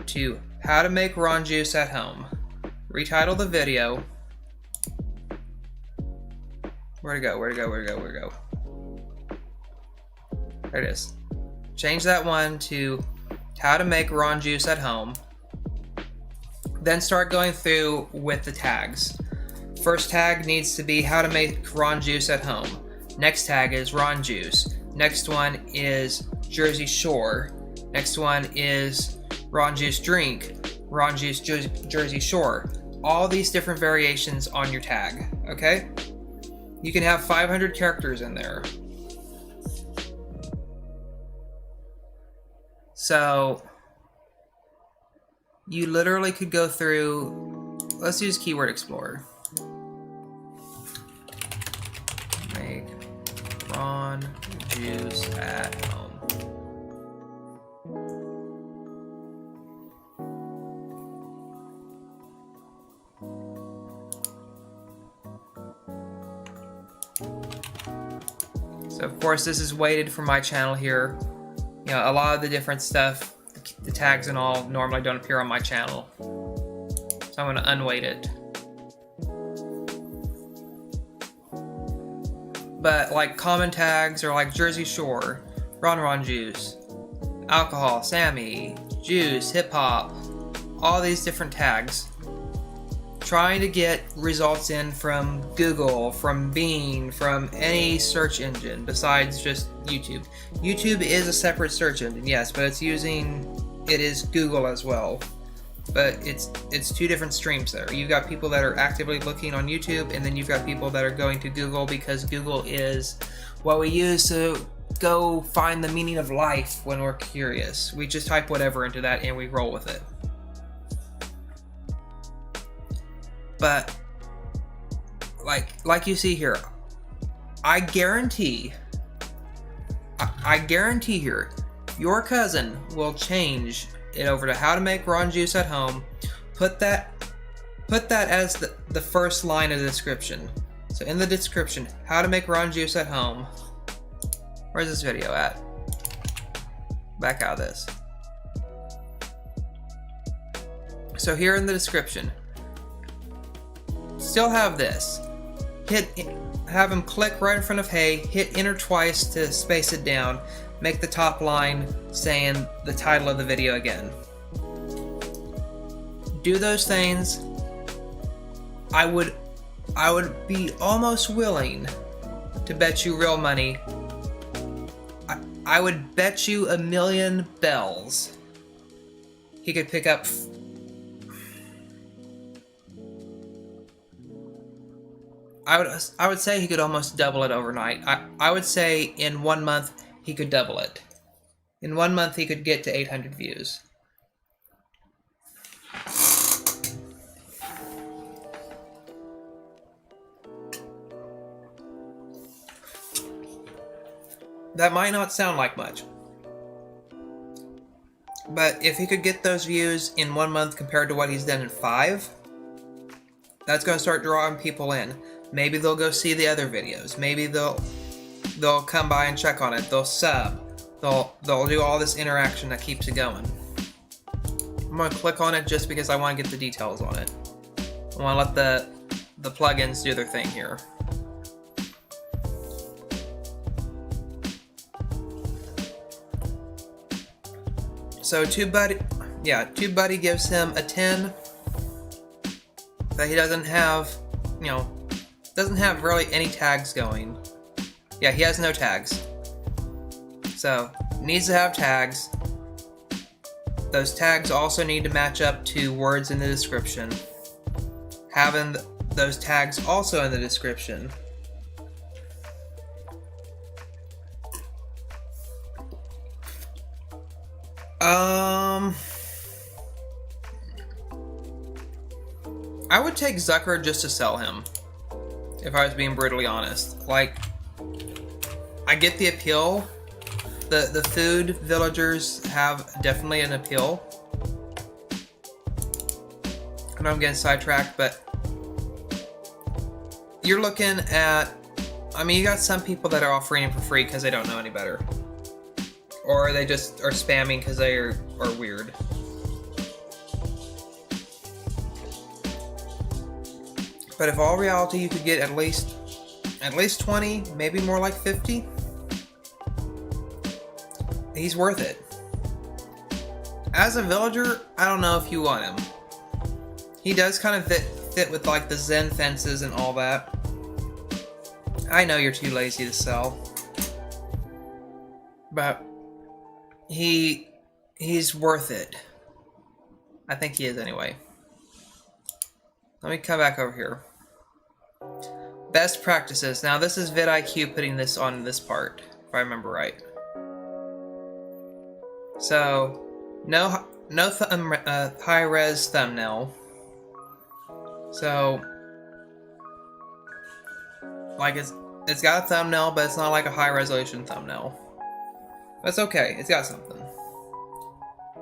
to how to make Ron juice at home. Retitle the video. Where'd it go? There it is. Change that one to how to make Ron juice at home. Then start going through with the tags. First tag needs to be how to make Ron juice at home. Next tag is Ron juice. Next one is Jersey Shore. Next one is Ron juice drink. Ron juice Jersey Shore. All these different variations on your tag, okay? You can have 500 characters in there. So you literally could go through, let's use Keyword Explorer. Make Ron juice at home. So of course this is weighted for my channel here. You know, a lot of the different stuff, the tags and all, normally don't appear on my channel. So I'm going to unweight it. But like common tags are like Jersey Shore, Ron juice, alcohol, Sammy, juice, hip hop, all these different tags. Trying to get results in from Google, from Bing, from any search engine besides just YouTube. YouTube is a separate search engine, yes, but it is Google as well. But it's two different streams there. You've got people that are actively looking on YouTube, and then you've got people that are going to Google because Google is what we use to go find the meaning of life when we're curious. We just type whatever into that and we roll with it. But like you see here, I guarantee here, your cousin will change it over to how to make Ron juice at home. Put that as the first line of the description. So in the description, how to make Ron juice at home. Where's this video at? Back out of this. So here in the description, still have this. Have him click right in front of hey, hit enter twice to space it down, make the top line saying the title of the video again. Do those things. I would be almost willing to bet you real money. I would bet you $1 million bells he could pick up. I would say he could almost double it overnight. I would say in 1 month he could double it. In 1 month he could get to 800 views. That might not sound like much, but if he could get those views in 1 month compared to what he's done in 5, that's going to start drawing people in. Maybe they'll go see the other videos. Maybe they'll come by and check on it. They'll sub. They'll do all this interaction that keeps it going. I'm gonna click on it just because I want to get the details on it. I want to let the plugins do their thing here. So TubeBuddy gives him a 10. That he doesn't have, you know, doesn't have really any tags going. Yeah, he has no tags. So, needs to have tags. Those tags also need to match up to words in the description. Having those tags also in the description. I would take Zucker just to sell him, if I was being brutally honest. Like, I get the appeal. The food villagers have definitely an appeal. I know I'm getting sidetracked, but you're looking at, I mean, you got some people that are offering it for free because they don't know any better. Or they just are spamming because they are weird. But if all reality, you could get at least 20, maybe more like 50. He's worth it. As a villager, I don't know if you want him. He does kind of fit with like the Zen fences and all that. I know you're too lazy to sell. But he's worth it. I think he is anyway. Let me come back over here. Best practices. Now this is vidIQ putting this on this part, if I remember right. So, no high-res thumbnail. So, like it's got a thumbnail, but it's not like a high-resolution thumbnail. That's okay. It's got something.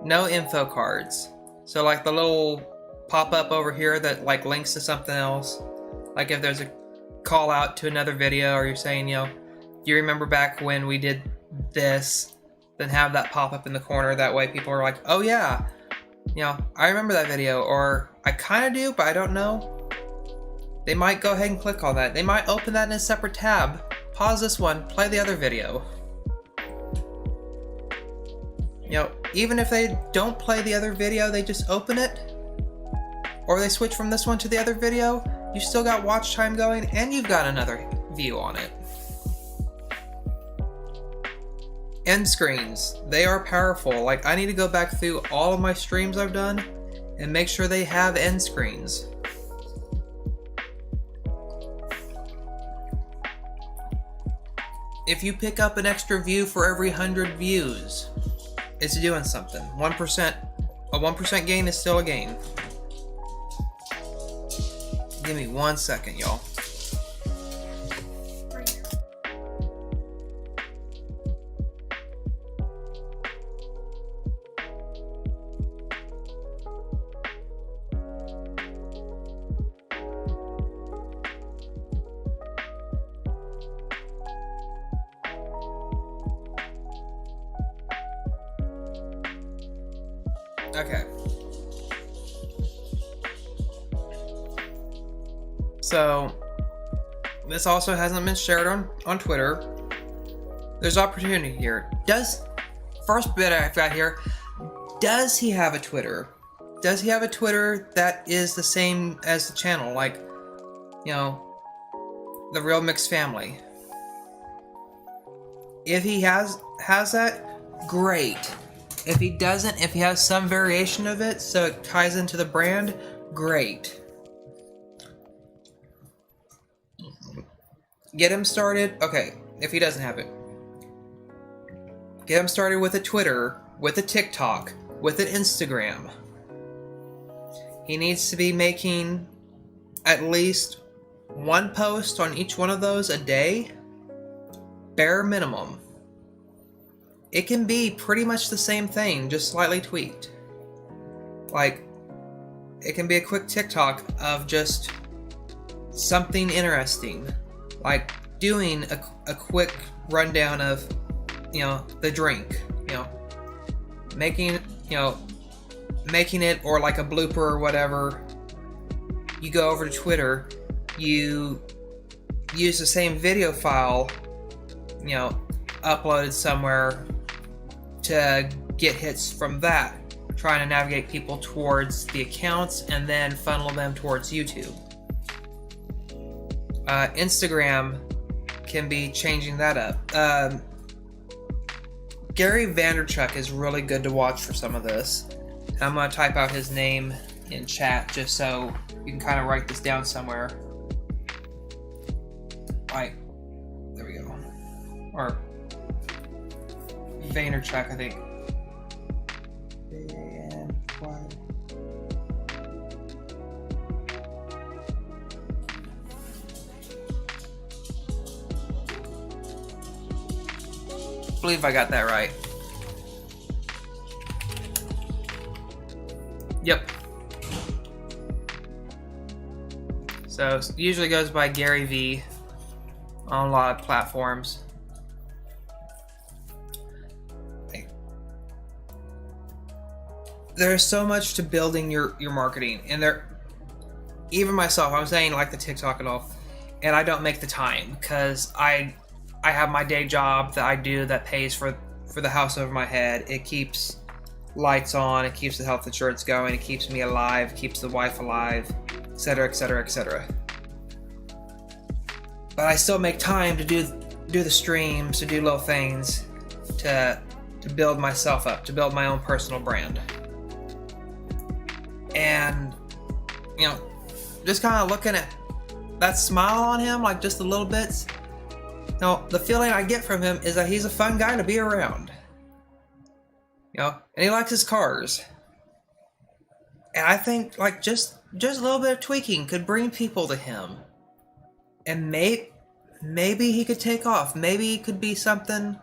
No info cards. So like the little pop-up over here that like links to something else. Like if there's a call out to another video, or you're saying, you know, do you remember back when we did this? Then have that pop up in the corner. That way people are like, oh yeah, you know, I remember that video, or I kind of do, but I don't know. They might go ahead and click on that. They might open that in a separate tab. Pause this one, play the other video. You know, even if they don't play the other video, they just open it, or they switch from this one to the other video, you still got watch time going, and you've got another view on it. End screens. They are powerful. Like, I need to go back through all of my streams I've done and make sure they have end screens. If you pick up an extra view for every 100 views, it's doing something. 1%, a 1% gain is still a gain. Give me 1 second, y'all. Okay. So, this also hasn't been shared on Twitter. There's opportunity here. First bit I've got here, does he have a Twitter? Does he have a Twitter that is the same as the channel? Like, you know, the Real Mix family. If he has that, great. If he doesn't, if he has some variation of it so it ties into the brand, great. Get him started. Okay, if he doesn't have it. Get him started with a Twitter, with a TikTok, with an Instagram. He needs to be making at least one post on each one of those a day. Bare minimum. It can be pretty much the same thing, just slightly tweaked. Like, it can be a quick TikTok of just something interesting. Like doing a quick rundown of, you know, the drink. You know, making, you know, making it, or like a blooper or whatever, you go over to Twitter, you use the same video file, you know, uploaded somewhere to get hits from that, trying to navigate people towards the accounts and then funnel them towards YouTube. Instagram can be changing that up. Gary Vaynerchuk is really good to watch for some of this. I'm going to type out his name in chat just so you can kind of write this down somewhere. Right, there we go. Or Vaynerchuk, I think. I believe I got that right. Yep. So usually goes by Gary V on a lot of platforms. There's so much to building your marketing, and even myself, I'm saying like the TikTok and all, and I don't make the time because I have my day job that I do that pays for the house over my head. It keeps lights on, it keeps the health insurance going, it keeps me alive, keeps the wife alive, etc., etc., etc. But I still make time to do the streams, to do little things, to build myself up, to build my own personal brand. And, you know, just kind of looking at that smile on him, like just the little bits, you know, the feeling I get from him is that he's a fun guy to be around. You know, and he likes his cars. And I think like just a little bit of tweaking could bring people to him. And maybe he could take off. Maybe he could be something,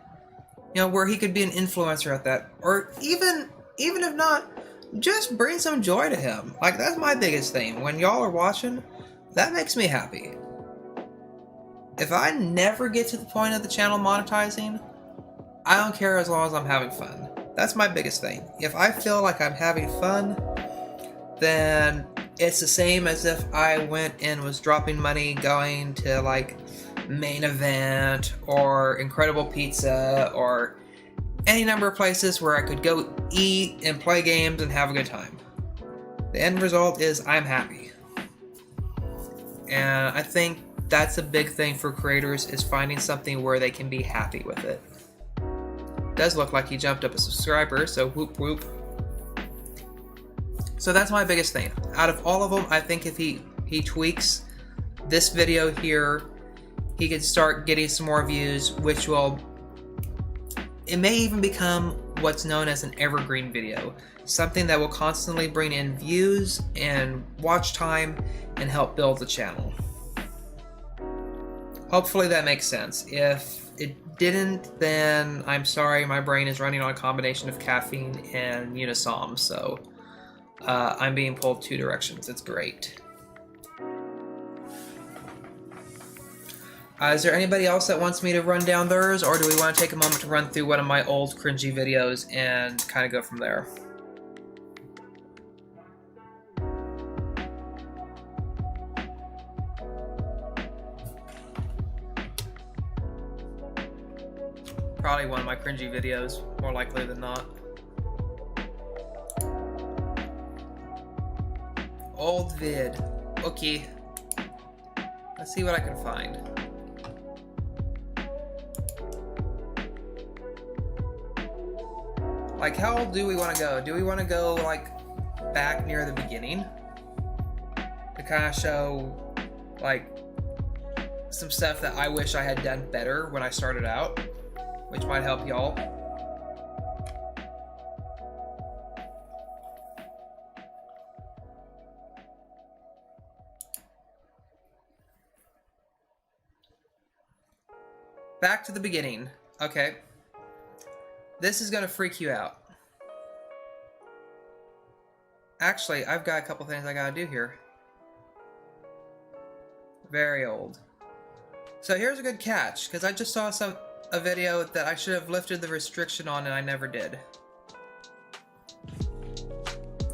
you know, where he could be an influencer at that. Or even if not, just bring some joy to him. Like, that's my biggest thing. When y'all are watching, that makes me happy. If I never get to the point of the channel monetizing, I don't care as long as I'm having fun. That's my biggest thing. If I feel like I'm having fun, then it's the same as if I went and was dropping money going to like Main Event or Incredible Pizza or any number of places where I could go eat and play games and have a good time. The end result is I'm happy. And I think that's a big thing for creators, is finding something where they can be happy with it. Does look like he jumped up a subscriber, so whoop whoop. So that's my biggest thing. Out of all of them, I think if he tweaks this video here, he could start getting some more views, which will, it may even become what's known as an evergreen video. Something that will constantly bring in views and watch time and help build the channel. Hopefully that makes sense. If it didn't, then I'm sorry, my brain is running on a combination of caffeine and Unisom, so I'm being pulled two directions. It's great. Is there anybody else that wants me to run down theirs, or do we want to take a moment to run through one of my old cringy videos and kind of go from there? Probably one of my cringy videos, more likely than not. Old vid. Okay. Let's see what I can find. Like, how old do we want to go? Do we want to go, like, back near the beginning? To kind of show, like, some stuff that I wish I had done better when I started out, which might help y'all. Back to the beginning. Okay. This is going to freak you out. Actually, I've got a couple things I got to do here. Very old. So here's a good catch, because I just saw a video that I should have lifted the restriction on and I never did.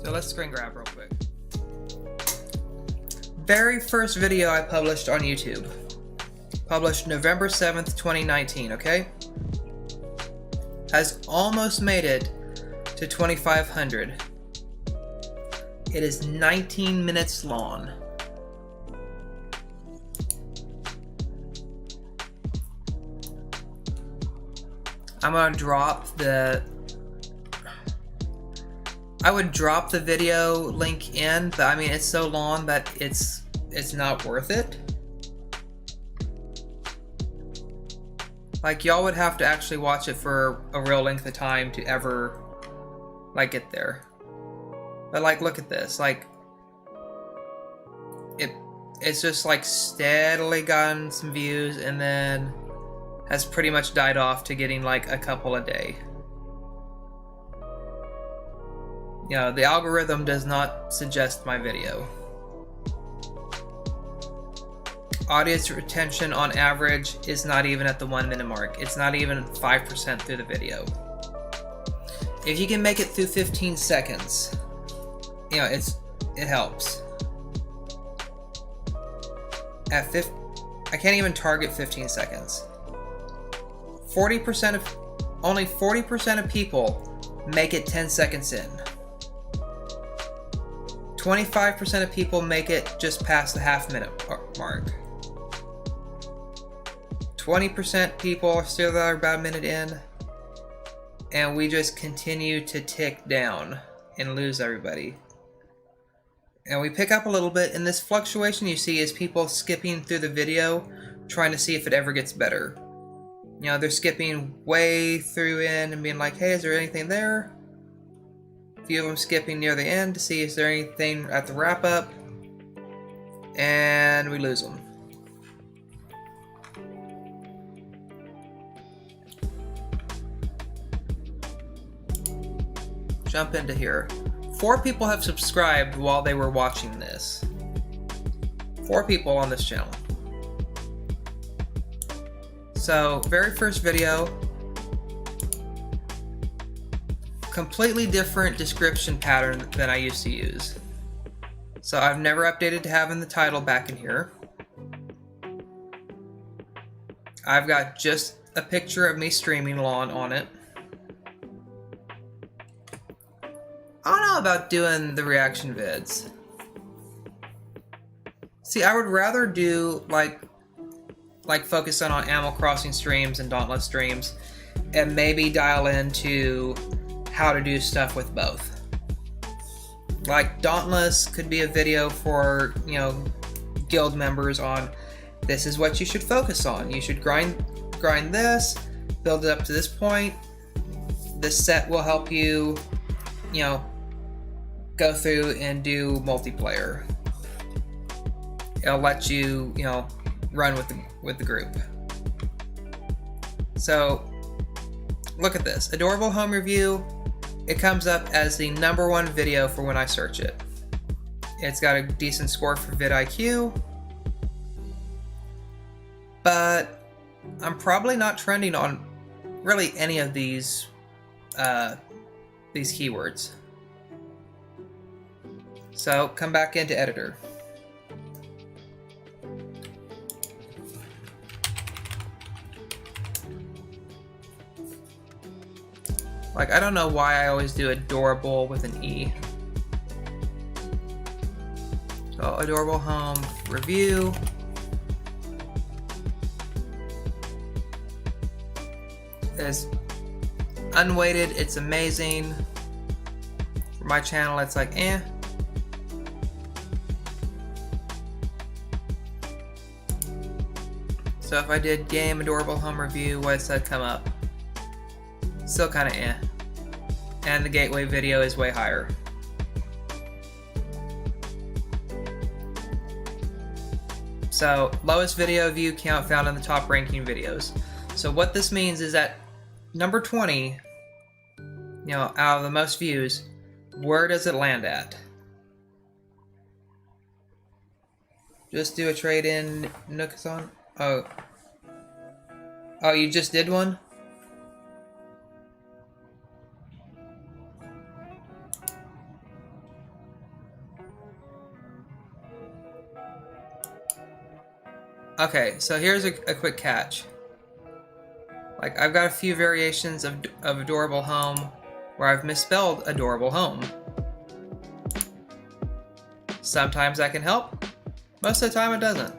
So let's screen grab real quick. Very first video I published on YouTube. Published November 7th, 2019, okay? Has almost made it to 2,500. It is 19 minutes long. I'm gonna drop the... I would drop the video link in, but I mean it's so long that it's not worth it. Like, y'all would have to actually watch it for a real length of time to ever, like, get there. But, like, look at this. Like, it's just, like, steadily gotten some views and then has pretty much died off to getting, like, a couple a day. You know, the algorithm does not suggest my video. Audience retention on average is not even at the 1 minute mark. It's not even 5% through the video. If you can make it through 15 seconds, you know, it helps. At I can't even target 15 seconds. Only 40% of people make it 10 seconds in. 25% of people make it just past the half-minute mark. 20% people are still there about a minute in, and we just continue to tick down and lose everybody. And we pick up a little bit, and this fluctuation you see is people skipping through the video, trying to see if it ever gets better. You know, they're skipping way through in and being like, hey, is there anything there? A few of them skipping near the end to see if there's anything at the wrap-up, and we lose them. Jump into here. 4 people have subscribed while they were watching this. 4 people on this channel. So, very first video. Completely different description pattern than I used to use. So I've never updated to having the title back in here. I've got just a picture of me streaming lawn on it. I don't know about doing the reaction vids. See, I would rather do like focus on Animal Crossing streams and Dauntless streams, and maybe dial into how to do stuff with both. Like Dauntless could be a video for, you know, guild members on this is what you should focus on. You should grind this, build it up to this point. This set will help you, you know, go through and do multiplayer. It'll let you, you know, run with the group. So look at this, adorable home review. It comes up as the #1 video for when I search it. It's got a decent score for vidIQ, but I'm probably not trending on really any of these keywords. So come back into editor. Like, I don't know why I always do adorable with an E. So, adorable home review. It's unweighted, it's amazing. For my channel, it's like, eh. So if I did game adorable home review, what does that come up? Still kind of eh. And the gateway video is way higher. So lowest video view count found in the top ranking videos. So what this means is that number 20, you know, out of the most views, where does it land at? Just do a trade-in, Nookazon? Oh, you just did one? Okay, so here's a quick catch. Like, I've got a few variations of Adorable Home where I've misspelled Adorable Home. Sometimes that can help. Most of the time it doesn't.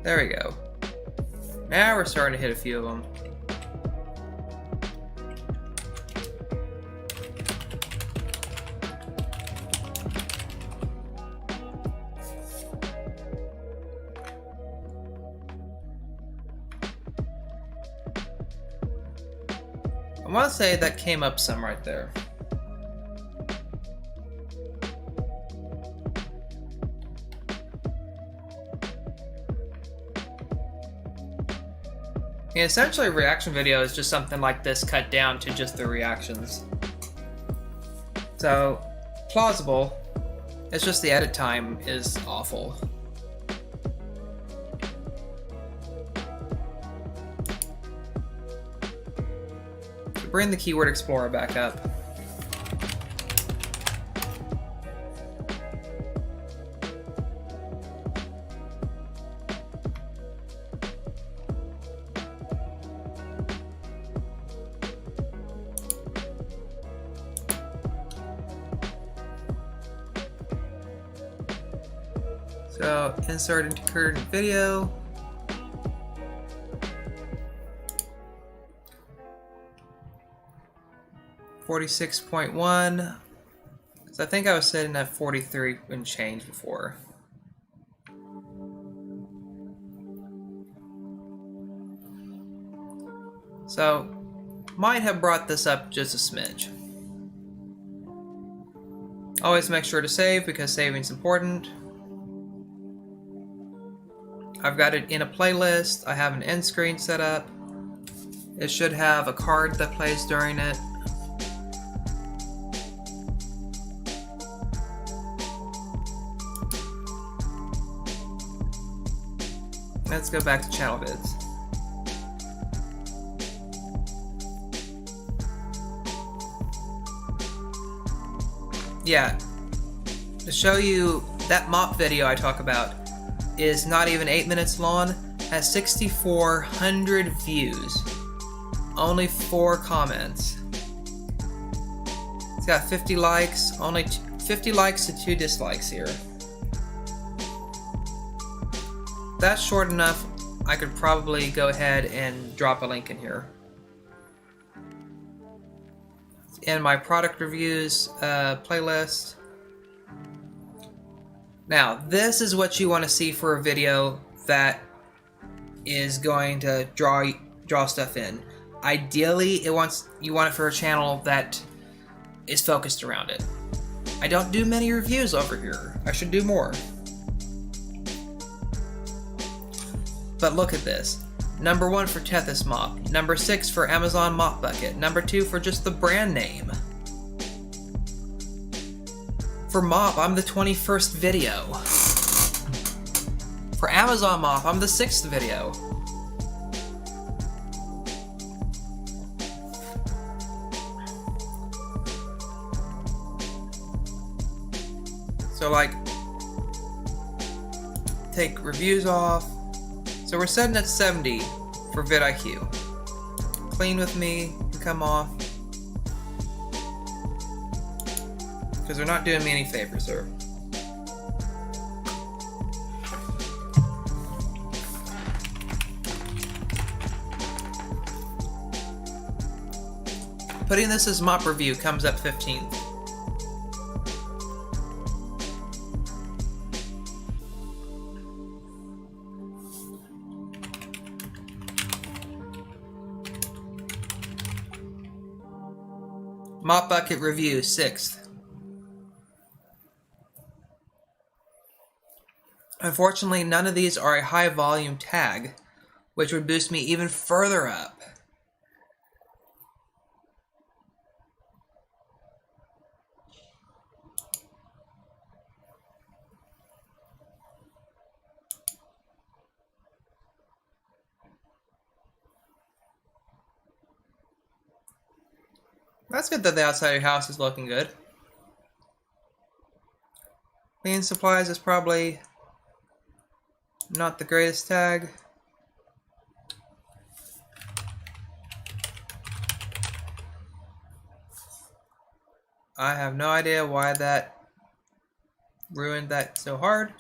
There we go. Now we're starting to hit a few of them. I want to say that came up some right there. And essentially, a reaction video is just something like this cut down to just the reactions. So, plausible. It's just the edit time is awful. So bring the Keyword Explorer back up. So, insert into current video. .1. So I think I was sitting at 43 and change before. So, might have brought this up just a smidge. Always make sure to save because saving's important. I've got it in a playlist. I have an end screen set up. It should have a card that plays during it. Let's go back to channel vids. Yeah, to show you that mop video I talk about is not even 8 minutes long, has 6,400 views, only 4 comments. It's got 50 likes, only 50 likes to 2 dislikes here. That's short enough, I could probably go ahead and drop a link in here. In my product reviews playlist. Now, this is what you want to see for a video that is going to draw stuff in. Ideally, you want it for a channel that is focused around it. I don't do many reviews over here. I should do more. But look at this. Number 1 for Tethys Mop. Number 6 for Amazon Mop Bucket. Number 2 for just the brand name. For Mop, I'm the 21st video. For Amazon Mop, I'm the 6th video. So like, take reviews off. So we're setting at 70 for vidIQ. Clean with me can come off. Because they're not doing me any favors there. Putting this as mop review comes up 15th. Mop Bucket review 6th. Unfortunately, none of these are a high volume tag, which would boost me even further up. That's good that the outside of your house is looking good. Cleaning supplies is probably not the greatest tag. I have no idea why that ruined that so hard.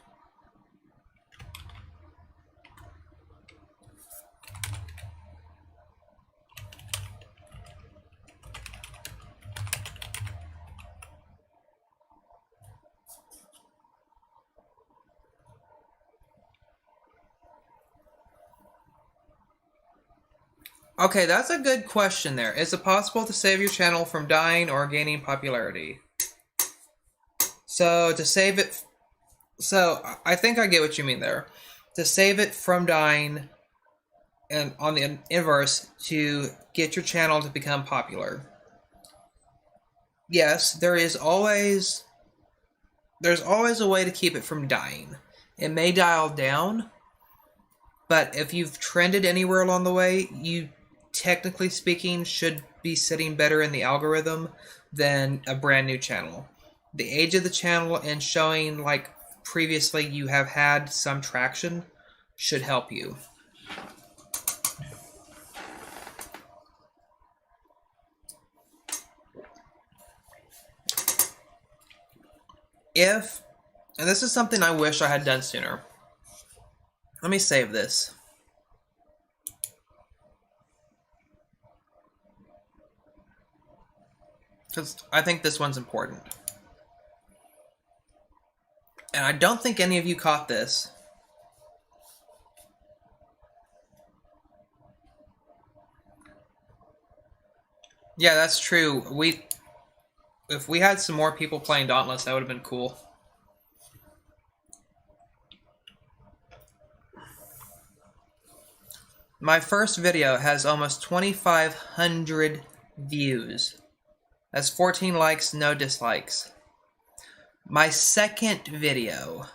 Okay, that's a good question there. Is it possible to save your channel from dying or gaining popularity? So, to save it... So, I think I get what you mean there. To save it from dying, and on the inverse, to get your channel to become popular. Yes, there's always a way to keep it from dying. It may dial down, but if you've trended anywhere along the way, you, technically speaking, should be sitting better in the algorithm than a brand new channel. The age of the channel and showing like previously you have had some traction should help you. And this is something I wish I had done sooner. Let me save this. Because I think this one's important. And I don't think any of you caught this. Yeah, that's true. If we had some more people playing Dauntless, that would have been cool. My first video has almost 2,500 views. That's 14 likes, no dislikes. My second video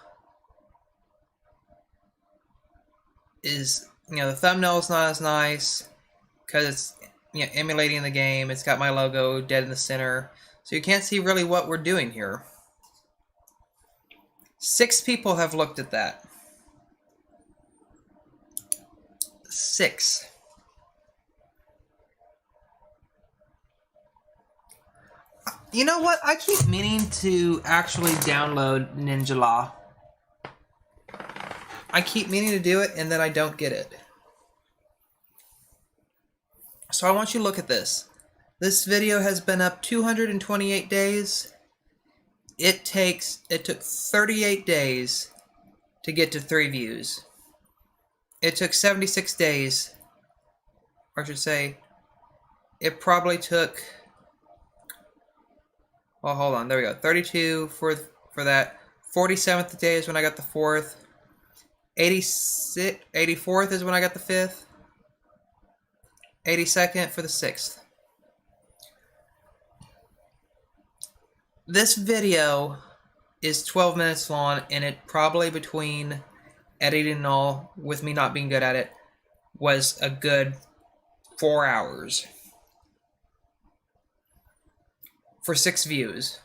is, the thumbnail's not as nice because it's, emulating the game. It's got my logo dead in the center. So you can't see really what we're doing here. 6 people have looked at that. 6. You know what? I keep meaning to actually download NinjaLaw. I keep meaning to do it, and then I don't get it. So I want you to look at this. This video has been up 228 days. It took 38 days to get to 3 views. It took 76 days, or I should say, it probably took... Well, hold on. There we go. 32 for that. 47th day is when I got the 4th. 84th is when I got the 5th. 82nd for the 6th. This video is 12 minutes long, and it probably, between editing and all, with me not being good at it, was a good 4 hours. For 6 views.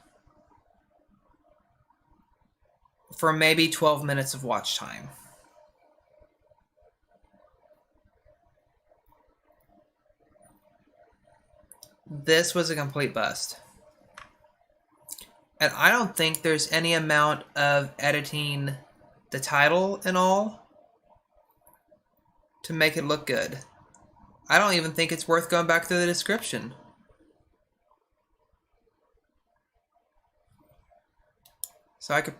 For maybe 12 minutes of watch time. This was a complete bust. And I don't think there's any amount of editing the title and all to make it look good. I don't even think it's worth going back through the description. So I could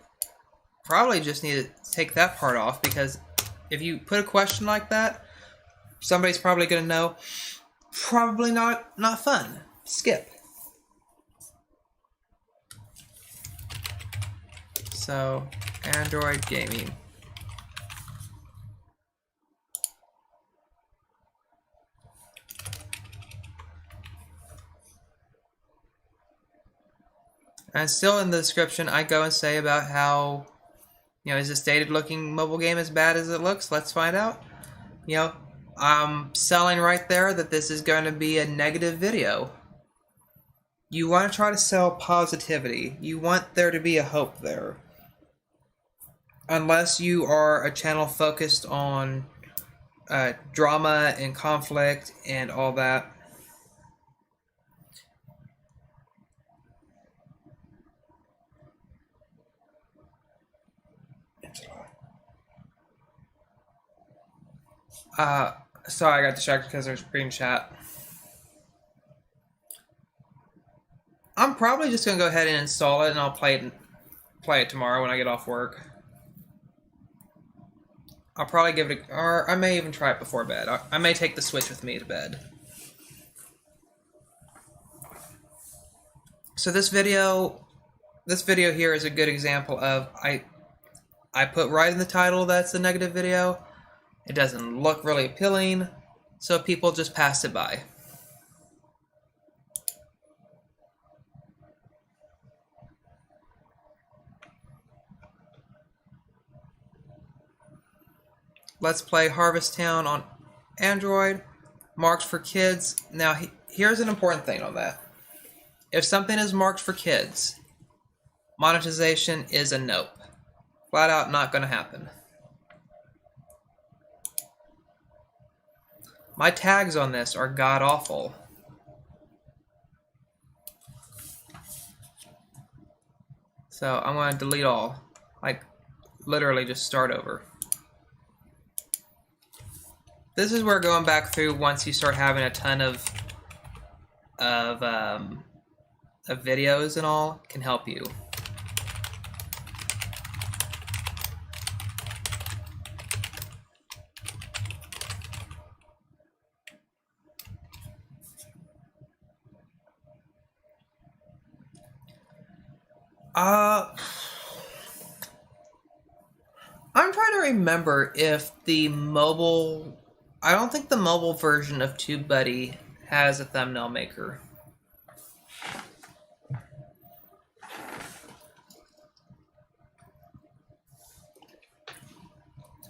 probably just need to take that part off, because if you put a question like that, somebody's probably going to know, probably not fun. Skip. So, Android gaming. And still in the description, I go and say about how, is this dated looking mobile game as bad as it looks? Let's find out. I'm selling right there that this is going to be a negative video. You want to try to sell positivity. You want there to be a hope there. Unless you are a channel focused on drama and conflict and all that. Sorry, I got distracted because there's green chat. I'm probably just gonna go ahead and install it, and I'll play it tomorrow when I get off work. I'll probably give it or I may even try it before bed. I may take the Switch with me to bed. So this video here is a good example of I put right in the title that's a negative video. It doesn't look really appealing, so people just pass it by. Let's play Harvest Town on Android, marked for kids. Now, here's an important thing on that. If something is marked for kids, monetization is a nope. Flat out not going to happen. My tags on this are god-awful. So I'm going to delete all. Like, literally just start over. This is where going back through once you start having a ton of videos and all can help you. I'm trying to remember if the mobile... I don't think the mobile version of TubeBuddy has a thumbnail maker.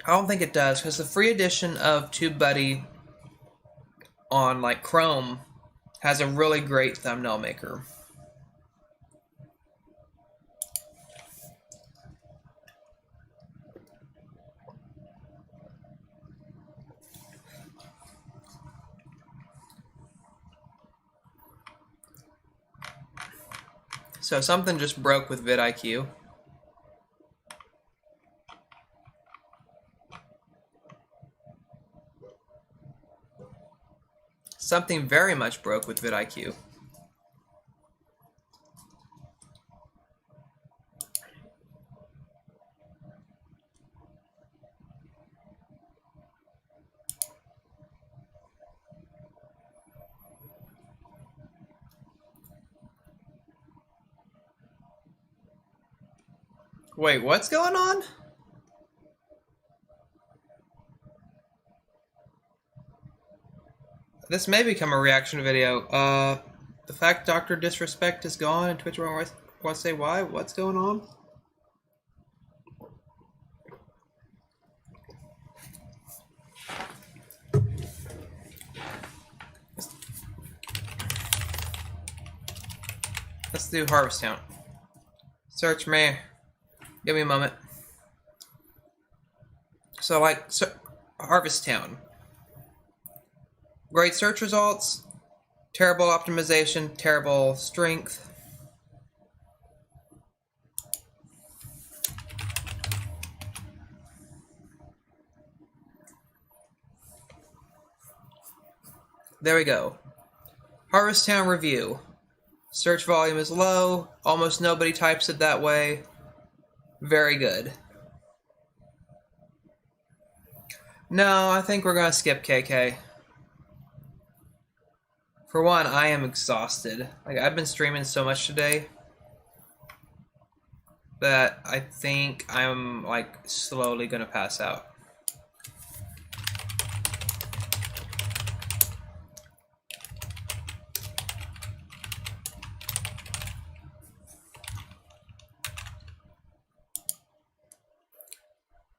I don't think it does, because the free edition of TubeBuddy on like Chrome has a really great thumbnail maker. So something just broke with vidIQ. Something very much broke with vidIQ. Wait, what's going on? This may become a reaction video. The fact Dr. Disrespect is gone and Twitch wants to say why? What's going on? Let's do Harvest Town. Search me. Give me a moment. So, like, Harvest Town. Great search results, terrible optimization, terrible strength. There we go. Harvest Town review. Search volume is low, almost nobody types it that way. Very good. No, I think we're going to skip KK. For one, I am exhausted. Like, I've been streaming so much today that I think I'm, like, slowly going to pass out.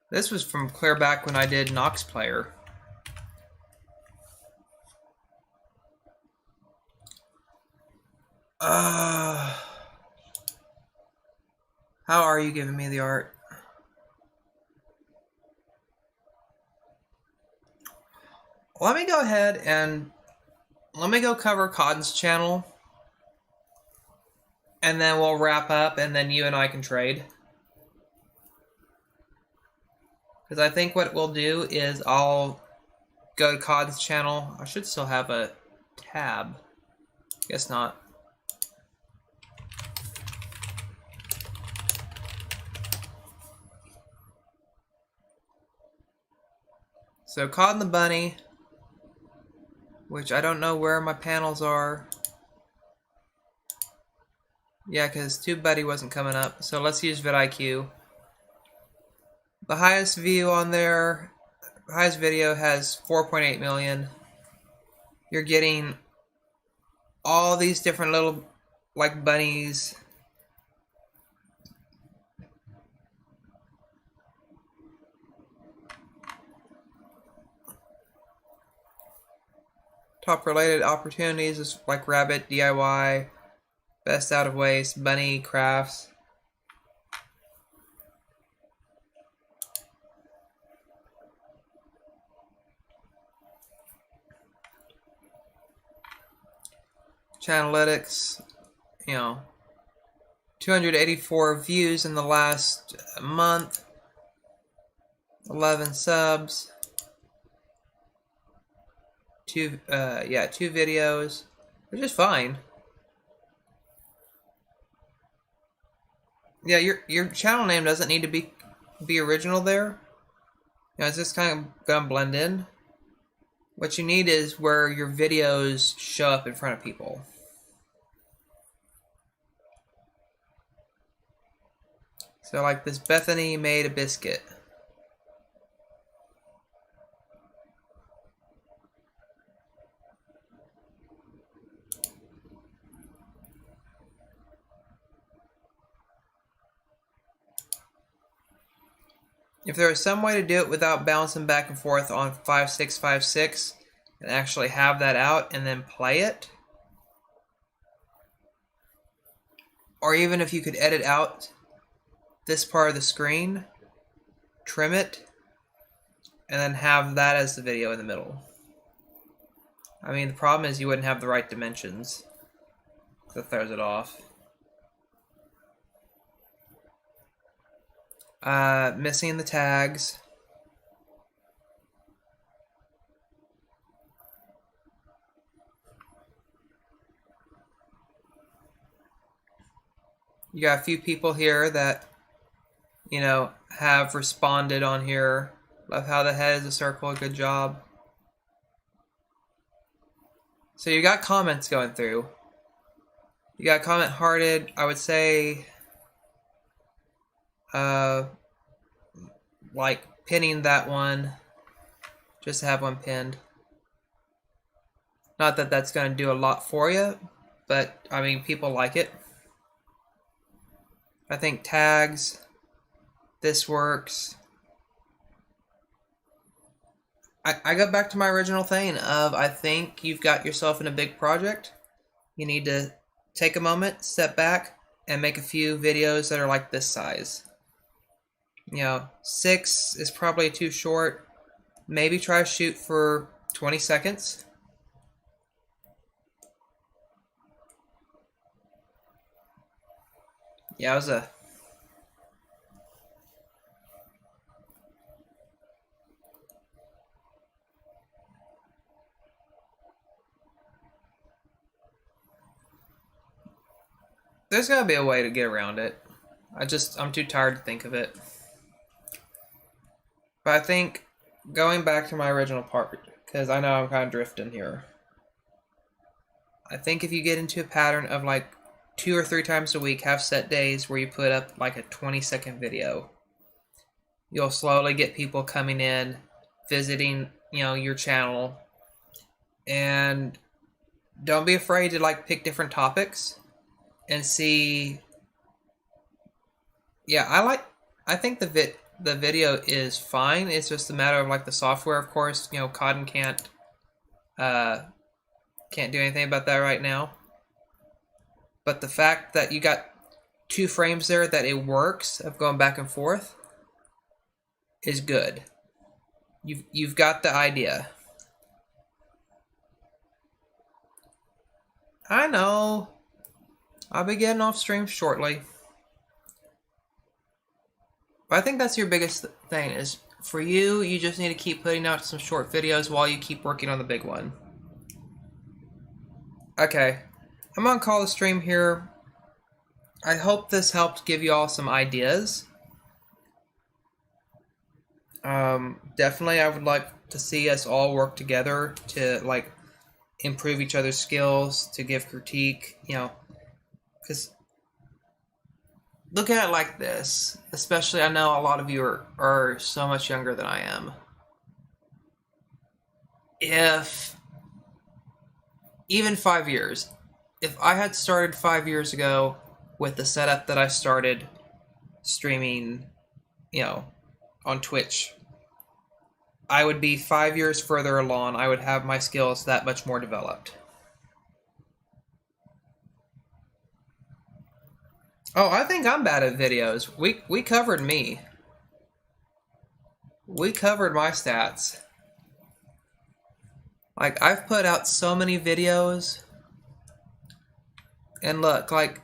This was from clear back when I did Nox Player. How are you giving me the art? Let me go ahead and let me go cover Cotton's channel, and then we'll wrap up, and then you and I can trade. Because I think what we'll do is I'll go to Cotton's channel. I should still have a tab. Guess not. So Cotton the Bunny, which I don't know where my panels are. Yeah, because TubeBuddy wasn't coming up. So let's use vidIQ. The highest view on there, highest video has 4.8 million. You're getting all these different little, like, bunnies. Top related opportunities is like Rabbit, DIY, Best Out of Waste, Bunny, Crafts. Channelytics, you know, 284 views in the last month, 11 subs, two videos, which is fine. Yeah, your channel name doesn't need to be original there. You know, it's just kind of gonna blend in. What you need is where your videos show up in front of people. So like this, Bethany made a biscuit. If there is some way to do it without bouncing back and forth on 5656 and actually have that out and then play it, or even if you could edit out this part of the screen, trim it, and then have that as the video in the middle. I mean, the problem is you wouldn't have the right dimensions. That throws it off. Missing the tags. You got a few people here that, you know, have responded on here. Love how the head is a circle, good job. So you got comments going through. You got comment hearted, I would say, like pinning that one, just to have one pinned. Not that that's going to do a lot for you, but I mean, people like it. I think tags, this works. I go back to my original thing of, I think you've got yourself in a big project. You need to take a moment, step back, and make a few videos that are like this size. You know, 6 is probably too short. Maybe try to shoot for 20 seconds. Yeah, it was a... There's gotta be a way to get around it. I'm too tired to think of it. But I think, going back to my original part, because I know I'm kind of drifting here. I think if you get into a pattern of like 2 or 3 times a week, have set days where you put up like a 20-second video, you'll slowly get people coming in, visiting, you know, your channel. And don't be afraid to like pick different topics and see. Yeah, I think the video is fine. It's just a matter of like the software, of course. You know, Cotton can't do anything about that right now. But the fact that you got 2 frames there that it works of going back and forth is good. You've got the idea. I know. I'll be getting off stream shortly. But I think that's your biggest thing is for you, you just need to keep putting out some short videos while you keep working on the big one. Okay. I'm gonna call the stream here. I hope this helped give you all some ideas. Definitely I would like to see us all work together to like improve each other's skills, to give critique, you know, because look at it like this, especially I know a lot of you are so much younger than I am. If even 5 years, if I had started 5 years ago with the setup that I started streaming, you know, on Twitch, I would be 5 years further along. I would have my skills that much more developed. Oh, I think I'm bad at videos. We covered me. We covered my stats. Like, I've put out so many videos. And look, like,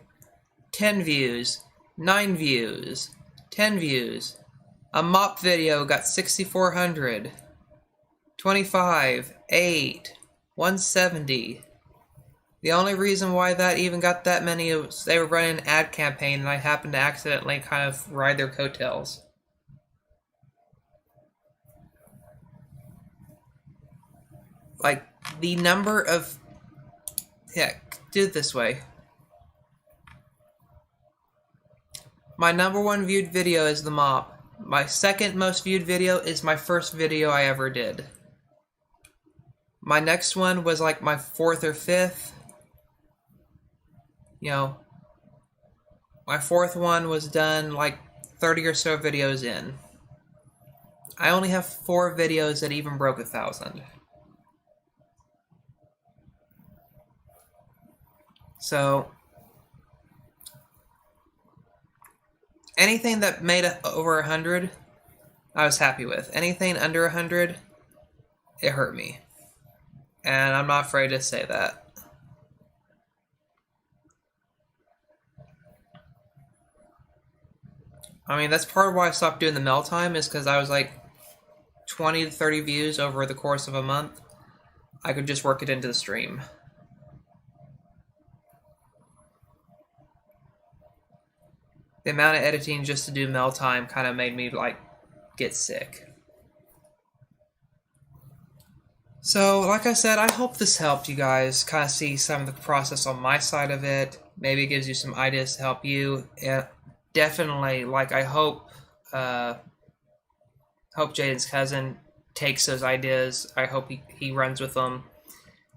10 views, 9 views, 10 views. A mop video got 6,400. 25, 8, 170. The only reason why that even got that many is they were running an ad campaign and I happened to accidentally kind of ride their coattails. Like, the number of... Yeah, do it this way. My #1 viewed video is the mop. My second most viewed video is my first video I ever did. My next one was like my 4th or 5th. You know, my 4th one was done like 30 or so videos in. I only have 4 videos that even broke 1,000. So, anything that made over 100, I was happy with. Anything under 100, it hurt me. And I'm not afraid to say that. I mean, that's part of why I stopped doing the mail time, is because I was like 20 to 30 views over the course of a month. I could just work it into the stream. The amount of editing just to do mail time kind of made me like get sick. So, like I said, I hope this helped you guys kind of see some of the process on my side of it. Maybe it gives you some ideas to help you. And definitely, like, I hope Jaden's cousin takes those ideas. I hope he runs with them.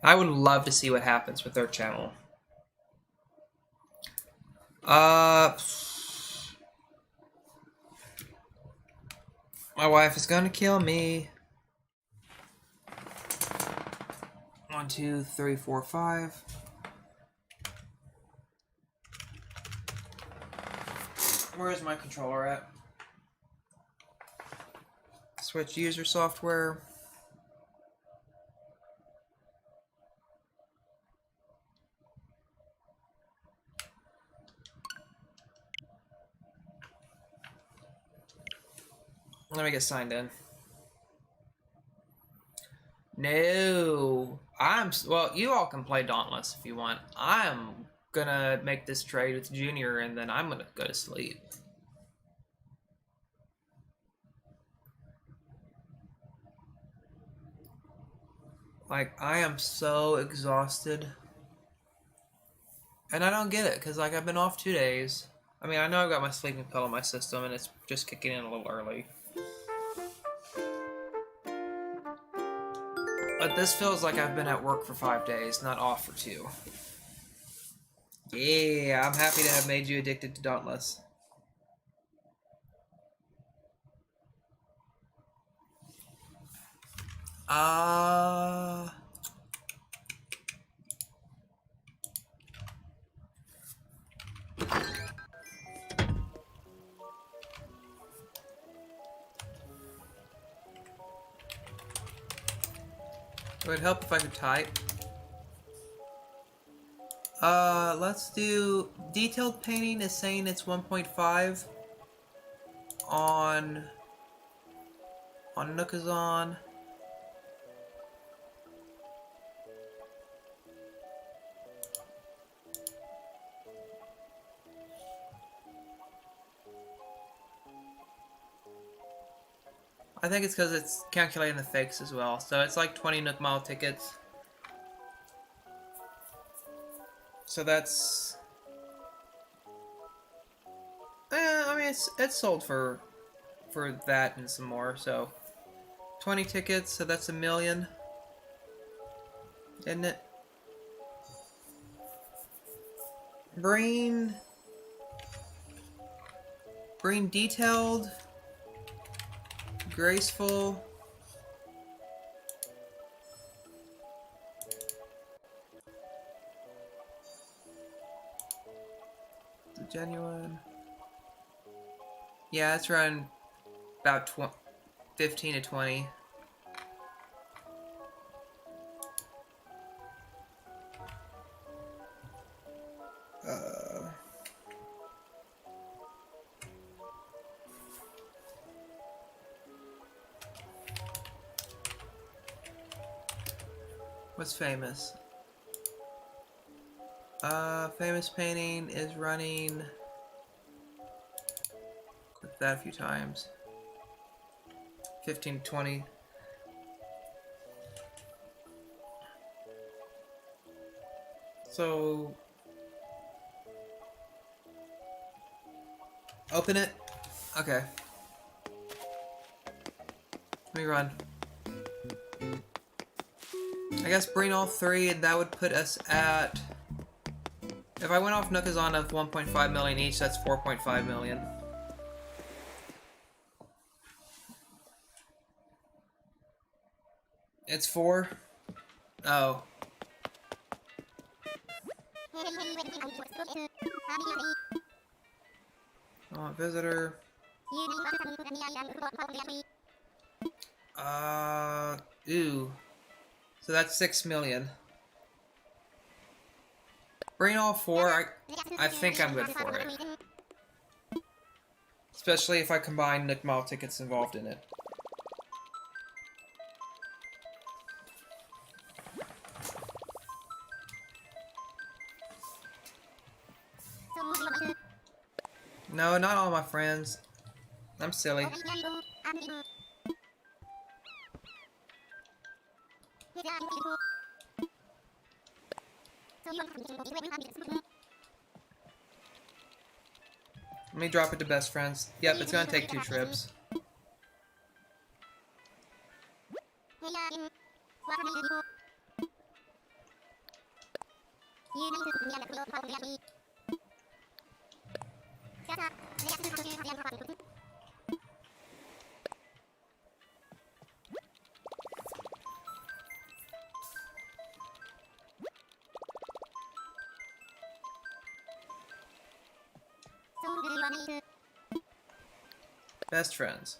I would love to see what happens with their channel. My wife is gonna kill me. 1, 2, 3, 4, 5. Where is my controller at? Switch user software. Let me get signed in. No. Well, you all can play Dauntless if you want. I'm gonna make this trade with Junior and then I'm gonna go to sleep. Like, I am so exhausted. And I don't get it, because like I've been off 2 days. I mean, I know I've got my sleeping pill in my system and it's just kicking in a little early. But this feels like I've been at work for 5 days, not off for 2. Yeah, I'm happy to have made you addicted to Dauntless. It would help if I could type. Let's do detailed painting is saying it's 1.5 on Nookazon. I think it's because it's calculating the fakes as well. So it's like 20 Nook Mile tickets. So that's... I mean, it's sold for that and some more. So 20 tickets, so that's 1 million. Isn't it? Brain detailed. Graceful. The genuine. Yeah, it's around about 15 to 20. What's famous? Famous painting is running. Click that a few times. 15 to 20. So open it. Okay. Let me run. I guess bring all three, and that would put us at... If I went off Nookazon of 1.5 million each, that's 4.5 million. It's 4? Oh. Oh, visitor. Ooh. So that's 6 million. Bring all 4. I think I'm good for it. Especially if I combine Nook Mile tickets involved in it. No, not all my friends. I'm silly. Let me drop it to best friends. Yep, it's gonna take 2 trips. Best friends.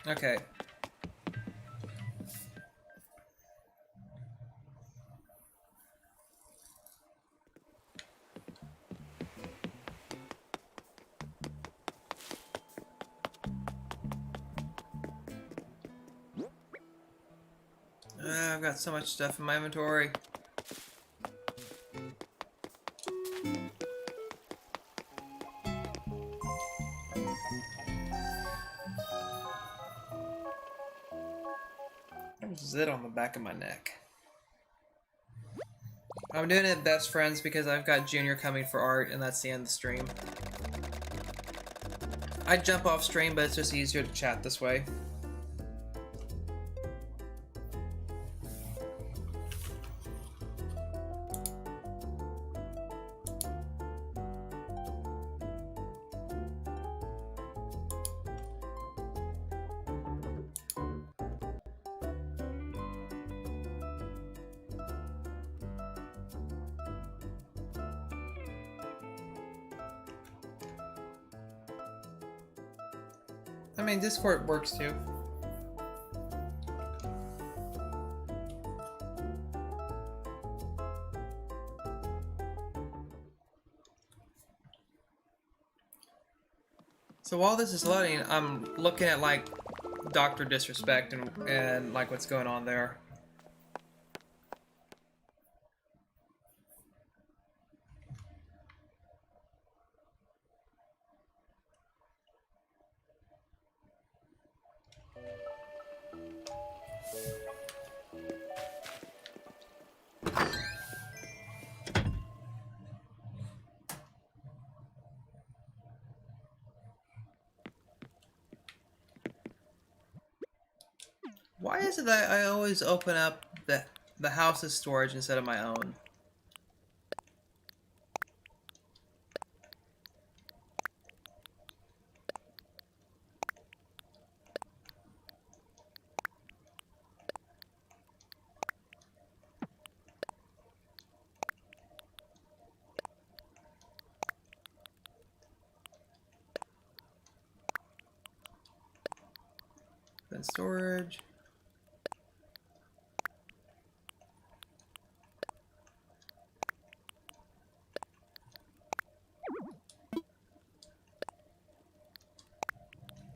Okay. I've got so much stuff in my inventory. Zit on the back of my neck. I'm doing it best friends because I've got Junior coming for art, and that's the end of the stream. I'd jump off stream, but it's just easier to chat this way. I mean, Discord works too. So while this is loading, I'm looking at like Dr. Disrespect and like what's going on there. Why is it that I always open up the house's storage instead of my own? Then storage.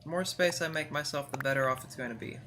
The more space I make myself, the better off it's going to be.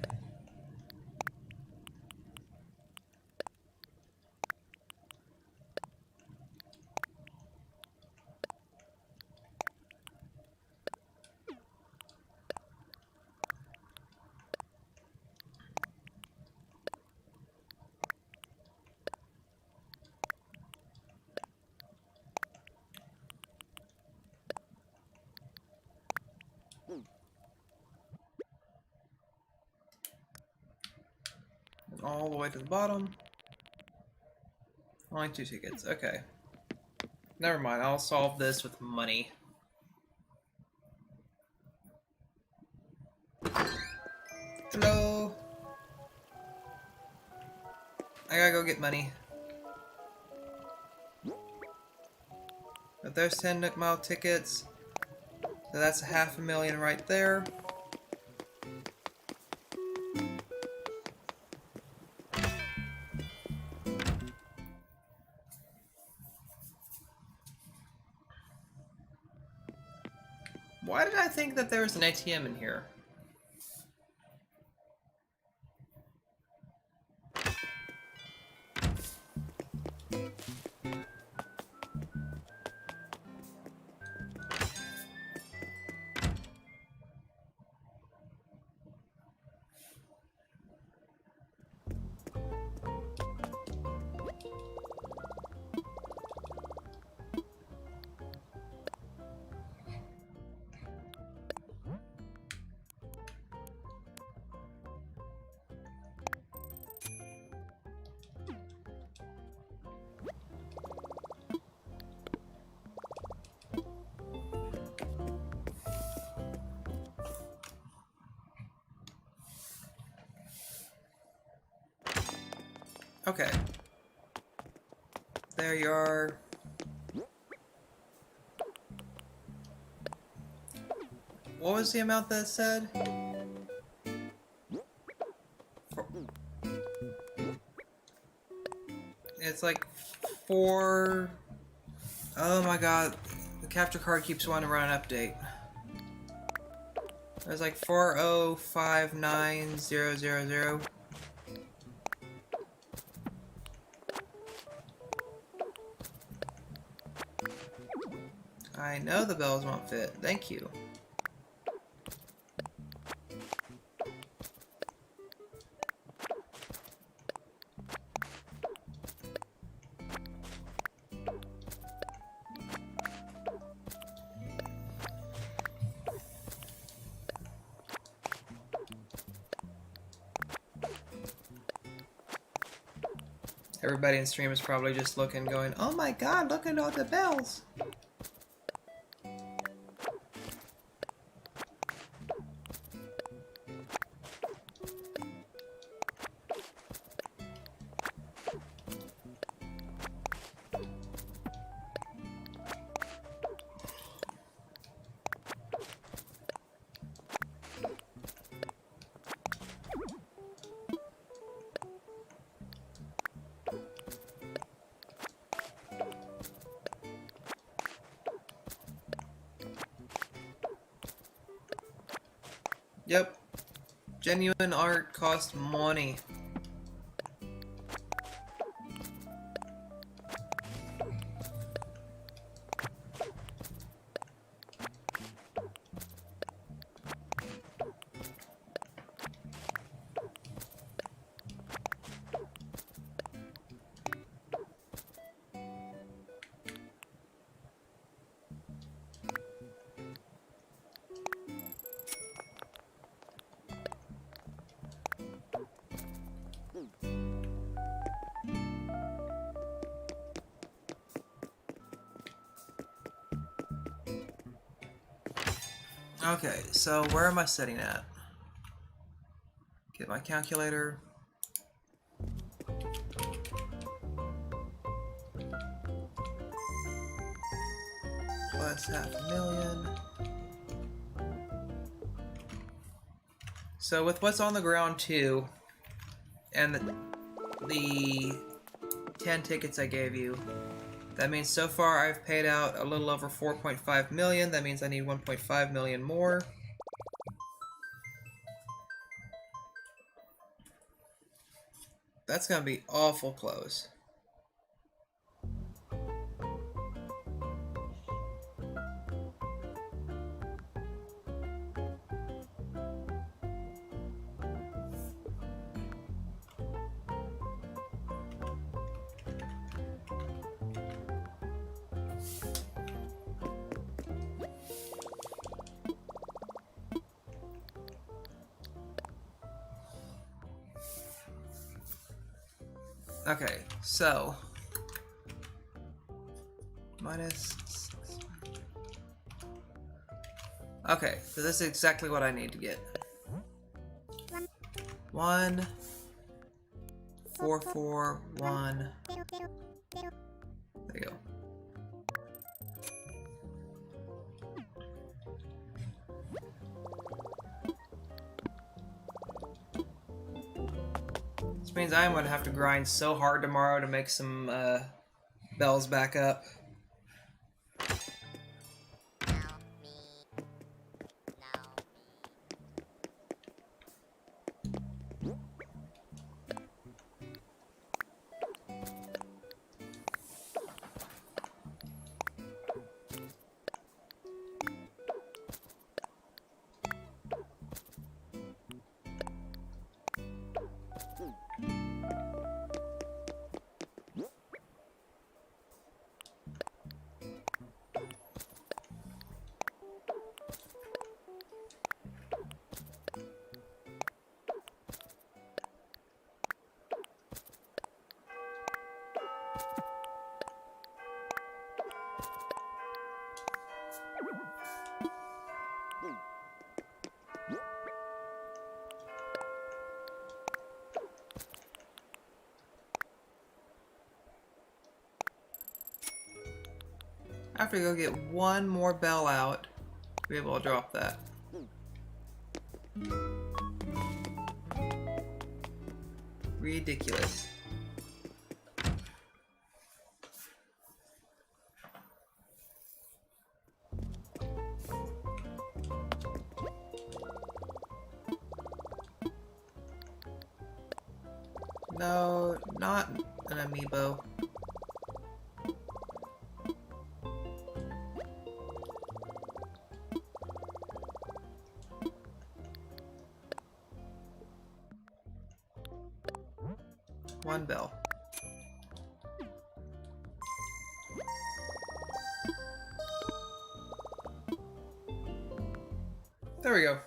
All the way to the bottom. Only 2 tickets. Okay. Never mind. I'll solve this with money. Hello. I gotta go get money. But there's 10 Nook Mile tickets. So that's $500,000 right there. Why did I think that there was an ATM in here? Okay. There you are. What was the amount that it said? It's like 4... Oh my god. The capture card keeps wanting to run an update. There's like 4059000. I know the bells won't fit. Thank you. Everybody in stream is probably just looking, going, "Oh my god, look at all the bells!" Yep. Genuine art costs money. Okay, so where am I sitting at? Get my calculator. Plus $500,000. So with what's on the ground too, and the 10 tickets I gave you, that means so far I've paid out a little over 4.5 million. That means I need 1.5 million more. That's gonna be awful close. Okay, so minus 6. Okay, so this is exactly what I need to get. 1 4 4 1. There you go. Which means I'm going to have to grind so hard tomorrow to make some bells back up. I have to go get one more bell out to be able to drop that. Ridiculous. No, not an amiibo. One bell. There we go.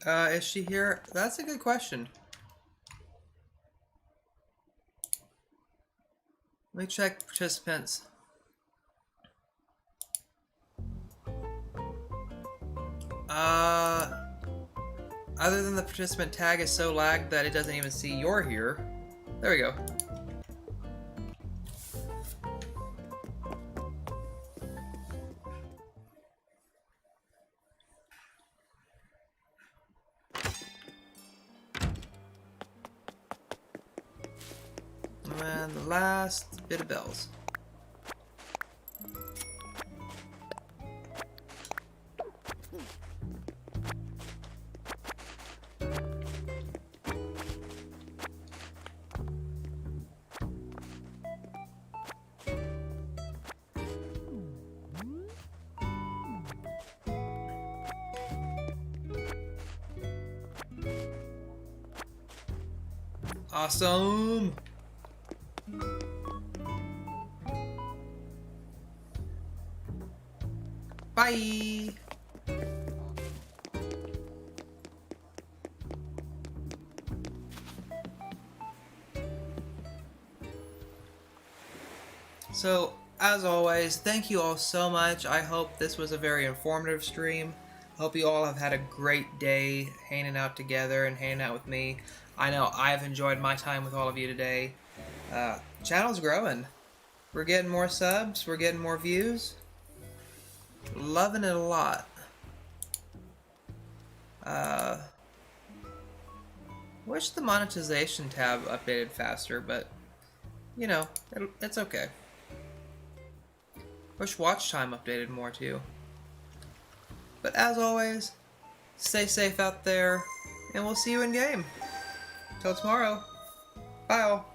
Is she here? That's a good question. Let me check participants. Other than the participant tag is so lagged that it doesn't even see you're here. There we go. And the last bit of bells. Awesome! Bye! So, as always, thank you all so much. I hope this was a very informative stream. Hope you all have had a great day hanging out together and hanging out with me. I know I've enjoyed my time with all of you today. Channel's growing. We're getting more subs, we're getting more views. Loving it a lot. Wish the monetization tab updated faster, but you know, it's okay. Wish watch time updated more too. But as always, stay safe out there, and we'll see you in game. Till tomorrow. Bye all.